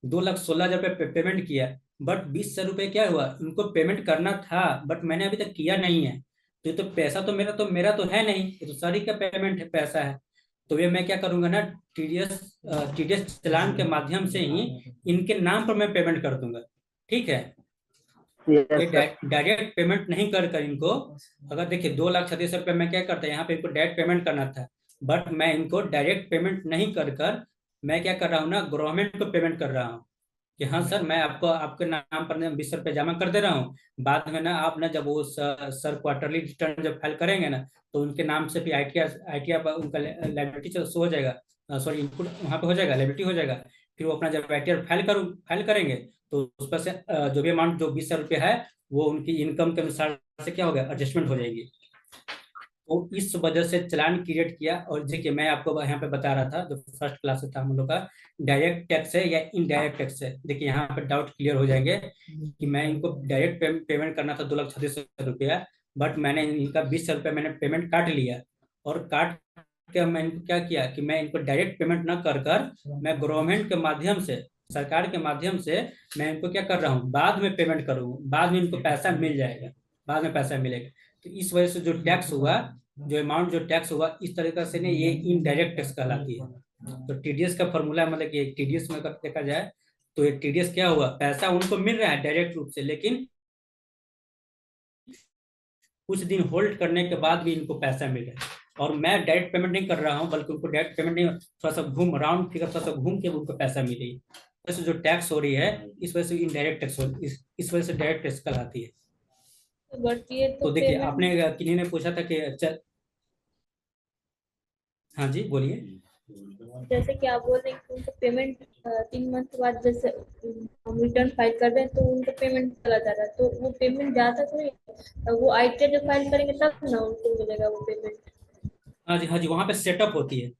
2,16,000 रुपये पेमेंट किया, बट 20,000 रुपये क्या हुआ, उनको पेमेंट करना था बट मैंने अभी तक किया नहीं है। तो पैसा तो मेरा तो है नहीं, ये तो सर ही का पेमेंट है, पैसा है। तो ये मैं क्या करूंगा ना, टीडीएस चालान के माध्यम से ही इनके नाम पर मैं पेमेंट कर दूंगा, ठीक है। डायरेक्ट पेमेंट नहीं कर इनको, अगर देखिए 2,36,000 रुपये मैं क्या करता है, यहाँ पे इनको डायरेक्ट पेमेंट करना था, बट मैं इनको डायरेक्ट पेमेंट नहीं कर मैं क्या कर रहा हूँ ना, गवर्नमेंट को पेमेंट कर रहा हूँ कि हाँ सर मैं आपके नाम पर 20 रुपये जमा कर दे रहा हूँ, बाद में ना आप ना जब वो सर क्वार्टरली रिटर्न जब फाइल करेंगे ना, तो उनके नाम से भी आईटीआर पर उनका लायबिलिटी शो हो जाएगा, सॉरी इनपुट वहाँ पे हो जाएगा, लायबिलिटी हो जाएगा। फिर वो अपना जब आईटीआर फाइल करेंगे तो उस पर से जो भी अमाउंट जो 20,000 रुपये है वो उनकी इनकम के अनुसार से क्या होगा, एडजस्टमेंट हो जाएगी। तो इस वजह से चालान क्रिएट किया। और देखिए मैं आपको यहाँ पे बता रहा था, जो फर्स्ट क्लास था हम लोग का, डायरेक्ट टैक्स है या इनडायरेक्ट टैक्स है। देखिए यहाँ पे डाउट क्लियर हो जाएंगे कि मैं इनको डायरेक्ट पेमेंट करना था 2,36,000 रुपया, बट मैंने इनका 20,000 रुपया मैंने पेमेंट काट लिया। और काट के मैं इनको क्या किया कि मैं इनको डायरेक्ट पेमेंट न कर मैं गवर्नमेंट के माध्यम से, सरकार के माध्यम से मैं इनको क्या कर रहा हूँ, बाद में पेमेंट करूँ, बाद में इनको पैसा मिल जाएगा, बाद में पैसा मिलेगा। तो इस वजह से जो टैक्स हुआ, जो अमाउंट जो टैक्स हुआ, इस तरीके से नहीं, ये इनडायरेक्ट टैक्स कहलाती है। तो टीडीएस का फॉर्मूला मतलब कि टीडीएस में अगर देखा जाए तो ये टीडीएस क्या हुआ, पैसा उनको मिल रहा है डायरेक्ट रूप से, लेकिन कुछ दिन होल्ड करने के बाद भी इनको पैसा मिल रहा है। और मैं डायरेक्ट पेमेंट नहीं कर रहा हूँ, बल्कि उनको डायरेक्ट पेमेंट नहीं, थोड़ा सा घूम राउंड फिगर थोड़ा सा घूम के उनको पैसा मिल रही है। वैसे जो टैक्स हो रही है, इस वजह से इनडायरेक्ट टैक्स हो, इस वजह से डायरेक्ट टैक्स कहलाती है। तो देखिए आपने किन्हीं ने पूछा था कि चल, हाँ जी बोलिए। जैसे कि आप बोल रहे हैं कि उनको पेमेंट 3 मंथ के बाद जैसे हम रिटर्न फाइल कर रहे हैं तो उनका पेमेंट चला जा रहा है, तो वो पेमेंट जाता तो नहीं, वो आईटीआर जब फाइल करेंगे तब ना उनको मिलेगा वो पेमेंट। हाँ जी, हाँ जी, वहाँ पे सेटअप होती है।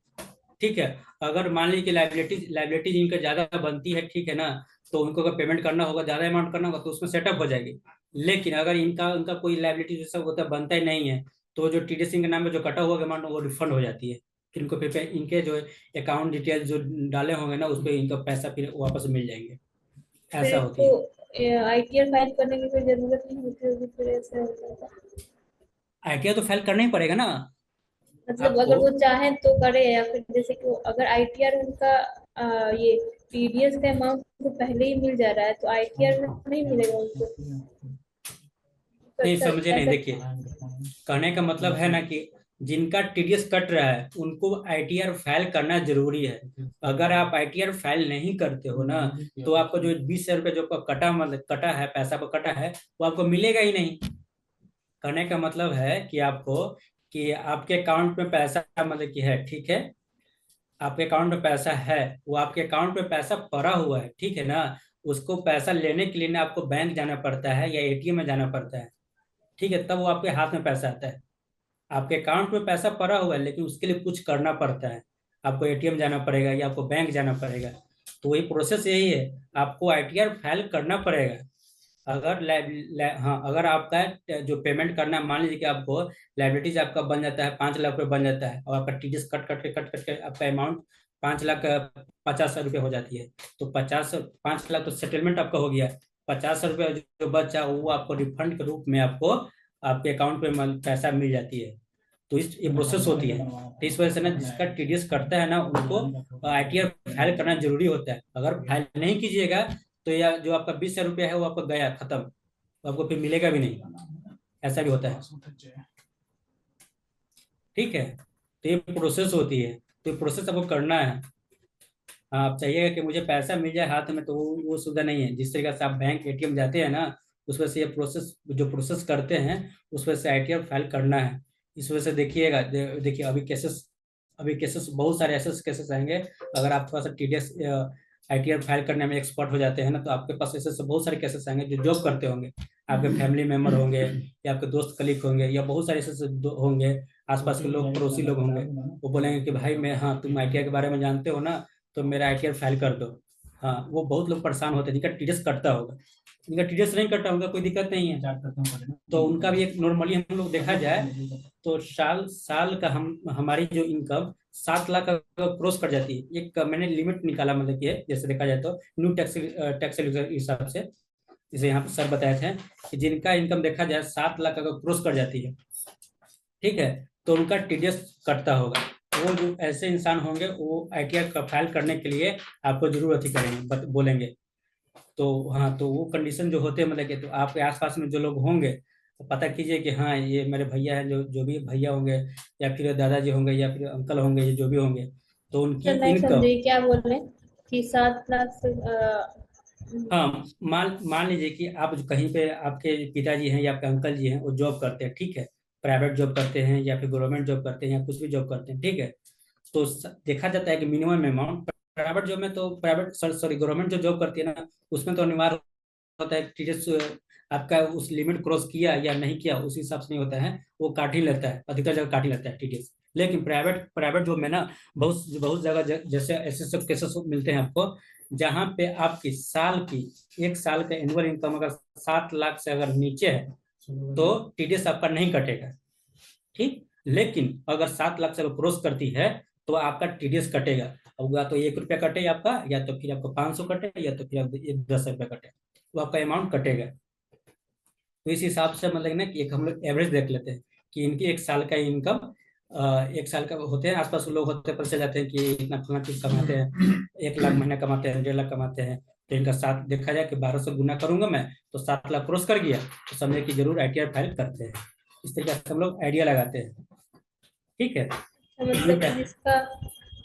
ठीक है, अगर मान लीजिए कि लाइबिलिटीज इनका ज्यादा बनती है, ठीक है ना, तो उनको अगर पेमेंट करना होगा, ज्यादा अमाउंट करना होगा, तो उसमें सेटअप हो जाएगी। लेकिन अगर उनका कोई लाइबिलिटी जैसा होता बनता ही नहीं है, तो जो टीडीएस के नाम में जो कटा हुआ अमाउंट वो रिफंड हो जाती है। फिर इनको फिर इनके जो अकाउंट डिटेल्स जो डाले होंगे ना, उस पर इनका पैसा फिर वापस मिल जाएंगे, ऐसा होती है। आईटीआर फाइल करने की कोई जरूरत नहीं होती होगी, फिर ऐसा होता है। आईटीआर तो फाइल करना ही पड़ेगा ना, मतलब अगर वो चाहें तो करे, या फिर जैसे कि अगर आईटीआर उनका ये टीडीएस का अमाउंट तो पहले ही मिल जा रहा है, तो आईटीआर में नहीं मिलेगा उनको। नहीं समझे नहीं, देखिए कहने का मतलब है ना कि जिनका टीडीएस कट रहा है उनको आईटीआर फाइल करना जरूरी है। अगर आप आईटीआर फाइल नहीं करते हो ना, तो आपको जो 20,000 रुपये जो कटा, मतलब कटा है, पैसा को कटा है, वो आपको मिलेगा ही नहीं। कहने का मतलब है कि आपके अकाउंट में पैसा मतलब कि है, ठीक है, आपके अकाउंट में पैसा है, वो आपके अकाउंट में पैसा पड़ा हुआ है, ठीक है ना, उसको पैसा लेने के लिए ना आपको बैंक जाना पड़ता है या एटीएम में जाना पड़ता है, ठीक है, तब वो आपके हाथ में पैसा आता है। आपके अकाउंट में पैसा पड़ा हुआ है, लेकिन उसके लिए कुछ करना पड़ता है, आपको एटीएम जाना पड़ेगा या आपको बैंक जाना पड़ेगा। तो वही प्रोसेस यही है, आपको आईटीआर फाइल करना पड़ेगा। अगर आपका जो पेमेंट करना है, मान लीजिए कि आपको लाइबिलिटीज आपका बन जाता है 5 लाख रुपये बन जाता है, और आपका टीडीएस कट के आपका अमाउंट 5,50,000 रुपये हो जाती है, तो 5 लाख तो सेटलमेंट आपका हो गया। 50 रुपये जो बचा वो आपको रिफंड के रूप में आपको आपके अकाउंट पे पैसा मिल जाती है। तो ये प्रोसेस होती है। तो इस वजह से ना जिसका टीडीएस करता है ना, उनको आईटीआर फाइल करना जरूरी होता है। अगर फाइल नहीं कीजिएगा तो या जो आपका 20,000 रुपया है वो आपका गया, खत्म, तो आपको फिर मिलेगा भी नहीं, ऐसा भी होता है। ठीक है, तो ये प्रोसेस होती है, तो ये प्रोसेस आपको करना है। आप चाहिएगा कि मुझे पैसा मिल जाए हाथ में, तो वो सुविधा नहीं है। जिस तरीके से आप बैंक एटीएम जाते हैं ना, उस वजह से ये प्रोसेस करते हैं, उस वजह से आईटीआर फाइल करना है। इस वजह से देखिएगा, देखिए अभी केसेस बहुत सारे ऐसे केसेस आएंगे। अगर आप थोड़ा सा टीडीएस आईटीआर फाइल करने में एक्सपर्ट हो जाते हैं ना, तो आपके पास ऐसे बहुत सारे केसेस आएंगे। जो जॉब करते होंगे, आपके फैमिली मेंबर होंगे या आपके दोस्त कलीग होंगे, या बहुत सारे ऐसे होंगे, आसपास के लोग, पड़ोसी लोग होंगे, वो बोलेंगे कि भाई मैं, हाँ तुम आईटीआर के बारे में जानते हो ना, तो मेरा आईटीआर फाइल कर दो। हाँ, वो बहुत लोग परेशान होते हैं जिनका टीडीएस कटता होगा। जिनका टीडीएस नहीं कटता उनका कोई दिक्कत नहीं है, तो उनका भी एक नॉर्मली हम लोग देखा जाए तो साल का हमारी जो इनकम 7 लाख क्रॉस कर जाती है। एक मैंने लिमिट निकाला, मतलब कि जैसे देखा जाए तो न्यू टैक्स हिसाब से, जैसे यहाँ पे सर बताए थे कि जिनका इनकम देखा जाए 7 लाख अगर क्रॉस कर जाती है, ठीक है, तो उनका टीडीएस कटता होगा। वो जो ऐसे इंसान होंगे वो आईटीआर का फाइल करने के लिए आपको जरूरत ही करेंगे, बोलेंगे। तो हाँ, तो वो कंडीशन जो होते हैं, मतलब कि तो आपके आसपास में जो लोग होंगे तो पता कीजिए कि हाँ ये मेरे भैया हैं, जो भी भैया होंगे या फिर दादाजी होंगे या फिर अंकल होंगे, ये जो भी होंगे, तो उनकी इनकम, क्या बोल रहे हैं कि 7 लाख से हाँ, मान लीजिए कि आप कहीं पे आपके पिताजी हैं या आपके अंकल जी हैं, वो जॉब करते हैं, ठीक है, प्राइवेट जॉब करते हैं या फिर गवर्नमेंट जॉब करते हैं या कुछ भी जॉब करते हैं, ठीक है, तो देखा जाता है कि मिनिमम अमाउंट प्राइवेट जॉब में, तो गवर्नमेंट जो जॉब करती है ना, उसमें तो अनिवार्य होता है टीडीएस आपका उस लिमिट क्रॉस किया या नहीं किया उस हिसाब से नहीं होता है, वो काट ही लेता है, अधिकतर जगह काट ही लेता है टीडीएस। लेकिन प्राइवेट जॉब में ना बहुत बहुत जगह जैसे ऐसे सब केसेस मिलते हैं आपको, जहाँ पे आपकी एक साल का एनुअल इनकम अगर 7 लाख से अगर नीचे है तो टीडीएस आपका नहीं कटेगा, ठीक। लेकिन अगर 7 लाख से क्रॉस करती है तो आपका टीडीएस कटेगा, या तो 1 रुपया कटे आपका, या तो फिर आपको 500 कटे, या तो फिर आप 10 रुपया कटे, तो आपका अमाउंट कटेगा। तो इस हिसाब से मतलब ना कि एक हम लोग एवरेज देख लेते हैं कि इनकी एक साल का इनकम, एक साल का होते हैं, आसपास लोग होते हैं, पता चल जाते हैं कि इतना फला चीज कमाते हैं, 1 लाख महीना कमाते हैं, 1.5 लाख कमाते हैं, तो इनका 7 देखा जाए कि 12 से गुना करूंगा मैं तो 7 लाख क्रॉस कर गया, तो समझे कि जरूर ITR फाइल करते हैं। इस तरीके से हम लोग आइडिया लगाते हैं, ठीक है। मतलब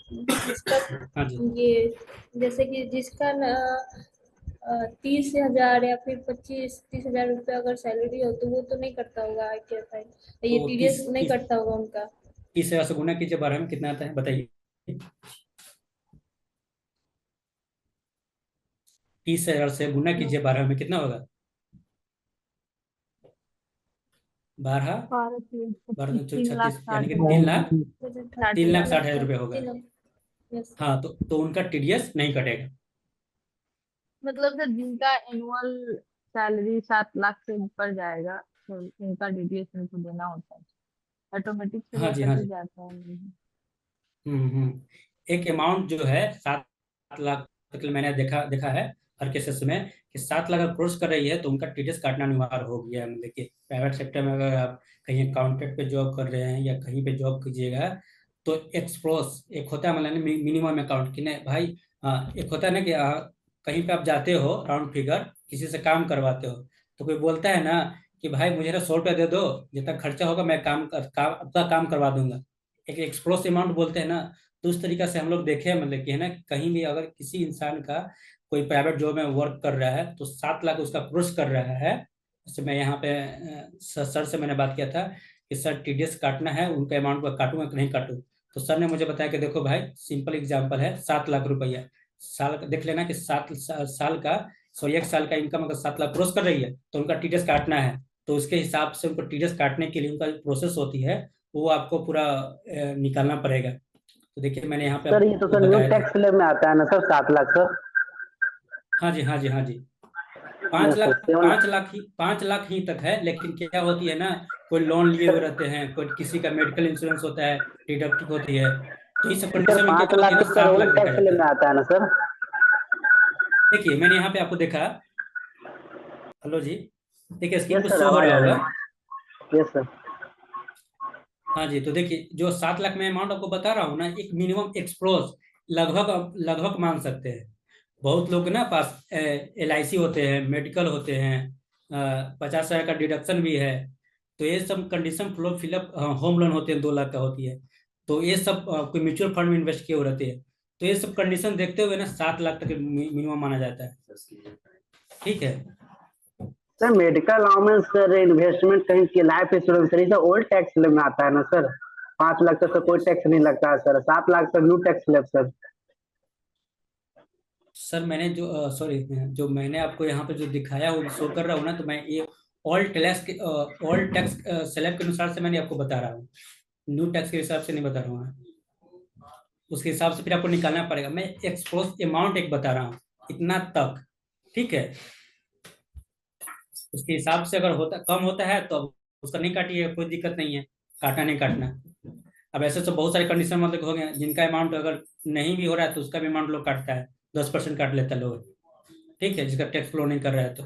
जिसका हाँ जी, ये जैसे कि जिसका 30,000 या फिर 25-30,000 रुपये अगर सैलरी हो तो वो तो नहीं करता होगा ITR फाइल, ये तो TDS नहीं करता होगा उनका। 30,000 से गुना कीजिए 12 में कितना आता है बताइए। 30,000 से गुना कीजिए 12 में कितना होगा? 12 36 यानी कि 3,60,000 रुपये होगा। हाँ, तो उनका टीडीएस नहीं कटेगा। मतलब सर जिनका एनुअल सैलरी 7 लाख से ऊपर जाएगा तो उनका डीडीएस उनको देना होता है, ऑटोमेटिक से हाँ वो जी, हाँ कट जी। जाता है। एक अमाउंट जो है 7 लाख तक मैंने देखा है हर केसेस में कि 7 लाख अगर क्रॉस कर रही है तो उनका टीडीएस काटना अनिवार्य हो गया है। मतलब कि प्राइवेट सेक्टर में अगर आप कहीं अकाउंटेंट पे जॉब कर रहे हैं या कहीं पे जॉब कीजिएगा तो एक्सप्रोस एक होता है, मतलब मिनिमम अकाउंट कि नहीं भाई, एक होता है ना कि कहीं पे आप जाते हो राउंड फिगर किसी से काम करवाते हो, तो कोई बोलता है ना कि भाई मुझे ना 100 रुपया दे दो, जितना खर्चा होगा मैं आपका काम करवा दूंगा, एक एक्सप्रोस अमाउंट बोलते हैं ना। तो उस तरीका से हम लोग देखे हैं, मतलब कि है ना, कहीं भी अगर किसी इंसान का कोई प्राइवेट जॉब में वर्क कर रहा है तो 7 लाख उसका क्रॉस कर रहा है। जैसे मैं यहाँ पे सर से मैंने बात किया था कि सर टीडीएस काटना है, उनका अमाउंट को काटूंगा कि नहीं काटूं, तो सर ने मुझे बताया कि देखो भाई सिंपल एग्जांपल है, 7 लाख रुपया साल का देख लेना कि 7 साल का, सो 1 साल का इनकम अगर 7 लाख क्रॉस कर रही है तो उनका टीडीएस काटना है। तो उसके हिसाब से उनको टीडीएस काटने के लिए उनका प्रोसेस होती है वो आपको पूरा निकालना पड़ेगा। तो देखिए मैंने यहाँ पे सर ये तो आपको सर न्यू बताया था। टैक्स स्लैब में आता है ना सर 7 लाख सर? हाँ जी, हाँ जी, हाँ जी। यस सर, 5 लाख ही तक है, लेकिन क्या होती है ना, कोई लोन लिए हुए रहते हैं, कोई किसी का मेडिकल इंश्योरेंस होता है, डिडक्टिव होती है, तो इस सब सर कंडीशन में क्या 5 होती लाख है तो ना, सर 7 ओल्ड लाख देखा टैक्स जाता स्लैब में है। आता है ना सर? देखिए मैंने यहाँ पे आपको देखा, हेलो जी, देखिए स्क्रीन यस पे सर, शो हो आवाज रहा आ रही होगा। है। Yes sir. हाँ जी, तो देखिए जो 7 लाख में अमाउंट आपको बता रहा हूँ ना, एक मिनिमम एक्सप्रोस लगभग मान सकते हैं। बहुत लोग ना पास LIC होते हैं, मेडिकल होते हैं, 50,000 का डिडक्शन भी है, तो ये सब condition flow fill up, home loan होते हैं 2 लाख का होती है, तो ये सब कोई म्यूचुअल फंड में इन्वेस्ट किए हुए रहते हैं, तो ये सब कंडीशन देखते हुए ना 7 लाख तक मिनिमम माना जाता है, ठीक है। Sir medical allowance sir, investment कहीं की लाइफ इंश्योरेंस सर, ये सब ओल्ड टैक्स स्लैब में आता है ना सर? 5 लाख तक तो कोई टैक्स नहीं लगता है सर, 7 लाख तक new tax slab sir. Sir मैंने जो मैंने आपको यहाँ पे जो दिखाया वो शो कर रहा हूँ ना, तो मैं ये ऑल टैक्स स्लैब के अनुसार से मैंने आपको बता रहा हूँ, न्यू टैक्स के हिसाब से नहीं बता रहा हूँ मैं। उसके हिसाब से फिर आपको निकालना पड़ेगा, मैं एक्सपोज अमाउंट एक बता रहा हूँ इतना तक, ठीक है। उसके हिसाब से अगर कम होता है तो उसका नहीं काटिए, कोई दिक्कत नहीं है, काटना नहीं काटना। अब ऐसे तो बहुत सारे कंडीशन मतलब हो गए जिनका अमाउंट अगर नहीं भी हो रहा है तो उसका भी अमाउंट लोग काटता है, 10% काट लेता है लोग, ठीक है, जिसका टैक्स फ्लो नहीं कर रहा है तो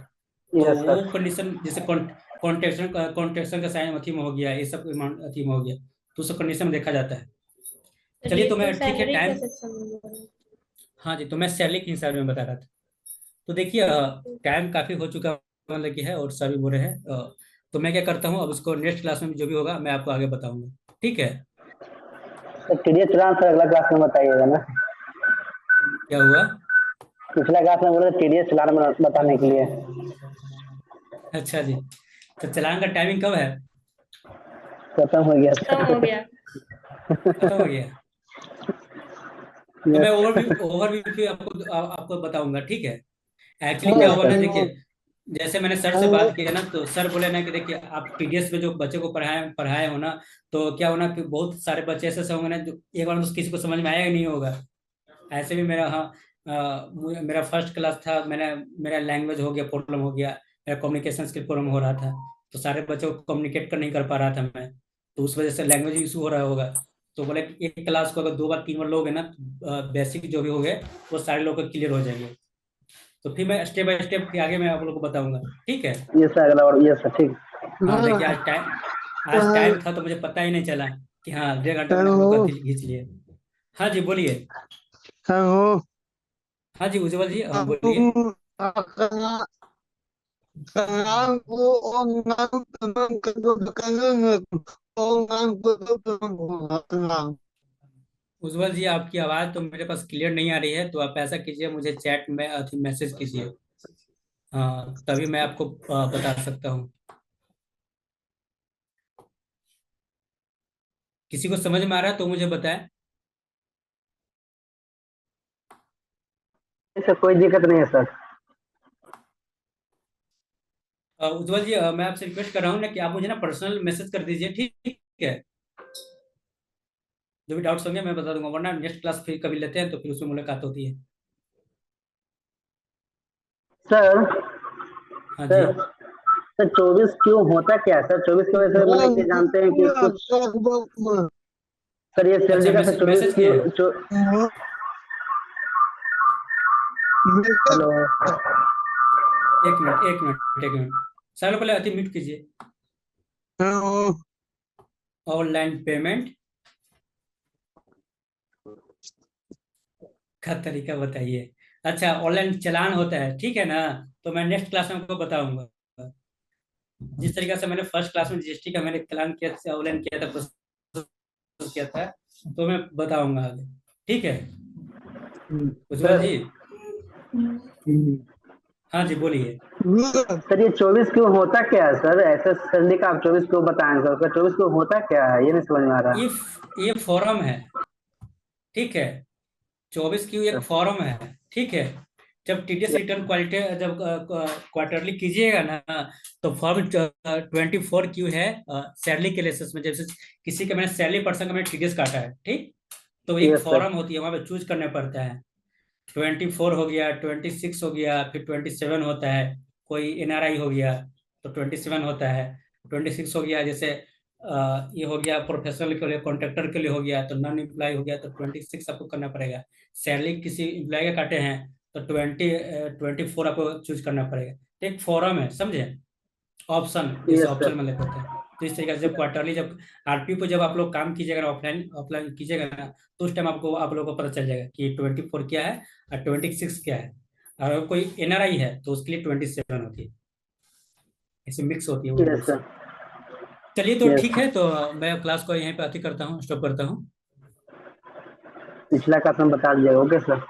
यस वो सर। कंडीशन जैसे कॉन्ट्रेक्शन का साइन अथी में हो गया, ये सब अमाउंट अथी में हो गया, तो सब कंडीशन में देखा जाता है। चलिए तो मैं ठीक है सैलरी टाइम, के सेक्शन में बोल रहे हैं। हाँ जी, तो मैं सैलरी के हिसाब में बता रहा था। तो देखिए टाइम काफी हो चुका मतलब कि है, और सभी बोल रहे हैं, तो मैं क्या करता हूँ अब उसको नेक्स्ट क्लास में जो भी होगा मैं आपको आगे बताऊंगा, ठीक है। सर टीडीएस चलान सर अगला क्लास में बताइएगा ना? क्या हुआ? पिछला क्लास में बोले टीडीएस चलान बताने के लिए। अच्छा जी, तो चलान का टाइमिंग कब है? खत्म हो गया खत्म सर। हो गया। खत्म हो गया, तो मैं ओवरव्यू आपको बताऊंगा, ठीक है। एक्चुअली क्या यस हुआ ना, सर। देखिए जैसे मैंने सर से बात किया ना, तो सर बोले ना कि देखिए आप टीडीएस में जो बच्चे को पढ़ाए हो ना, तो क्या होना कि बहुत सारे बच्चे ऐसे होंगे ना जो एक बार में तो किसी को समझ में आया ही नहीं होगा। ऐसे भी मेरा, हाँ, मेरा फर्स्ट क्लास था, मेरा लैंग्वेज हो गया प्रॉब्लम हो गया, मेरा कम्युनिकेशन स्किल प्रॉब्लम हो रहा था, तो सारे बच्चों को कम्युनिकेट कर नहीं कर पा रहा था मैं, तो उस वजह से लैंग्वेज इशू हो रहा होगा। तो बोले कि एक क्लास को अगर 2 बार 3 बार लोगे ना, बेसिक जो भी हो गए वो सारे लोग क्लियर हो जाएंगे। तो फिर मैं स्टेप बाय स्टेप आगे मैं आप लोग को बताऊंगा, ठीक है। ये सर अगला और ये सर ठीक। हाँ देखिए, आज टाइम था तो मुझे पता ही नहीं चला कि हाँ 1.5 घंटा मैंने आप लोग का खींच लिया। हाँ जी बोलिए। हेलो। हाँ जी उज्जवल जी, हाँ बोलिए। उज्जवल जी आपकी आवाज़ तो मेरे पास क्लियर नहीं आ रही है, तो आप ऐसा कीजिए, मुझे चैट में मैसेज कीजिए, हाँ तभी मैं आपको बता सकता हूँ। किसी को समझ में आ रहा है तो मुझे बताएं। सर कोई दिक्कत नहीं है सर। उज्जवल जी, मैं आपसे रिक्वेस्ट कर रहा हूँ ना कि आप मुझे ना पर्सनल मैसेज कर दीजिए, ठीक है। जो भी डाउट्स होंगे मैं बता दूंगा, वरना नेक्स्ट क्लास फिर कभी लेते हैं तो फिर उसमें मुलाकात होती है। सर हाँ जी। सर सर 24 क्यों होता क्या है सर? 24 की वजह से मतलब कि जानते हैं कि कुछ सर ये अच्छा सैलरी का सर 24 मैसेज किए हैं। क्यों हेलो। एक मिनट सर पहले अति म्यूट कीजिए। ऑनलाइन पेमेंट का तरीका बताइए। अच्छा, ऑनलाइन चालान होता है, ठीक है ना, तो मैं नेक्स्ट क्लास में आपको बताऊंगा। जिस तरीके से मैंने फर्स्ट क्लास में जीएसटी का मैंने चालान किया, ऑनलाइन किया था, process किया था, तो मैं बताऊंगा आगे, ठीक है उज्जवल जी। हाँ जी बोलिए। सर ये 24 क्यों होता क्या है सर? ऐसे सैलरी का आप 24 क्यों बताएं सर? उसका 24 क्यों होता क्या है ये नहीं समझ में आ रहा। ये फॉर्म है, ठीक है। 24 क्यू एक फॉर्म है, ठीक है। जब टीडीएस रिटर्न क्वालिटी जब क्वार्टरली कीजिएगा ना, तो फॉर्म 24 क्यू है सैलरी के लिस्ट में। जैसे किसी का मैंने सैलरी पर्सन का मैंने टीडीएस काटा है, ठीक, तो एक यस सर। फॉर्म होती है, वहां पे चूज करने पड़ता है। 24 हो गया, 26 हो गया, फिर 27 होता है। कोई एनआरआई हो गया तो 27 होता है। 26 हो गया, जैसे ये हो गया प्रोफेशनल के लिए, कॉन्ट्रैक्टर के लिए हो गया, तो नॉन एम्प्लॉय हो गया, तो 26 आपको करना पड़ेगा। सैलरी किसी एम्प्लॉय के काटे हैं तो 24 आपको चूज करना पड़ेगा। एक फॉर्म है, समझे, ऑप्शन, जैसे यस ऑप्शन सर। में लिखते हैं। तो इस तरीके से जब क्वार्टरली, जब आरपी पे जब आप लोग काम कीजिएगा, ऑफलाइन ऑफलाइन कीजिएगा ना, तो उस टाइम आपको आप लोगों को पता चल जाएगा कि 24 क्या है और 26 क्या है। और अगर कोई एनआरआई है तो उसके लिए 27 होती है, ऐसे मिक्स होती है वो लोग यस से। सर। चलिए तो यस ठीक है, तो मैं क्लास को यहीं पे अति करता हूँ, स्टॉप करता हूँ। पिछला क्लास में बता दीजिएगा। Okay sir.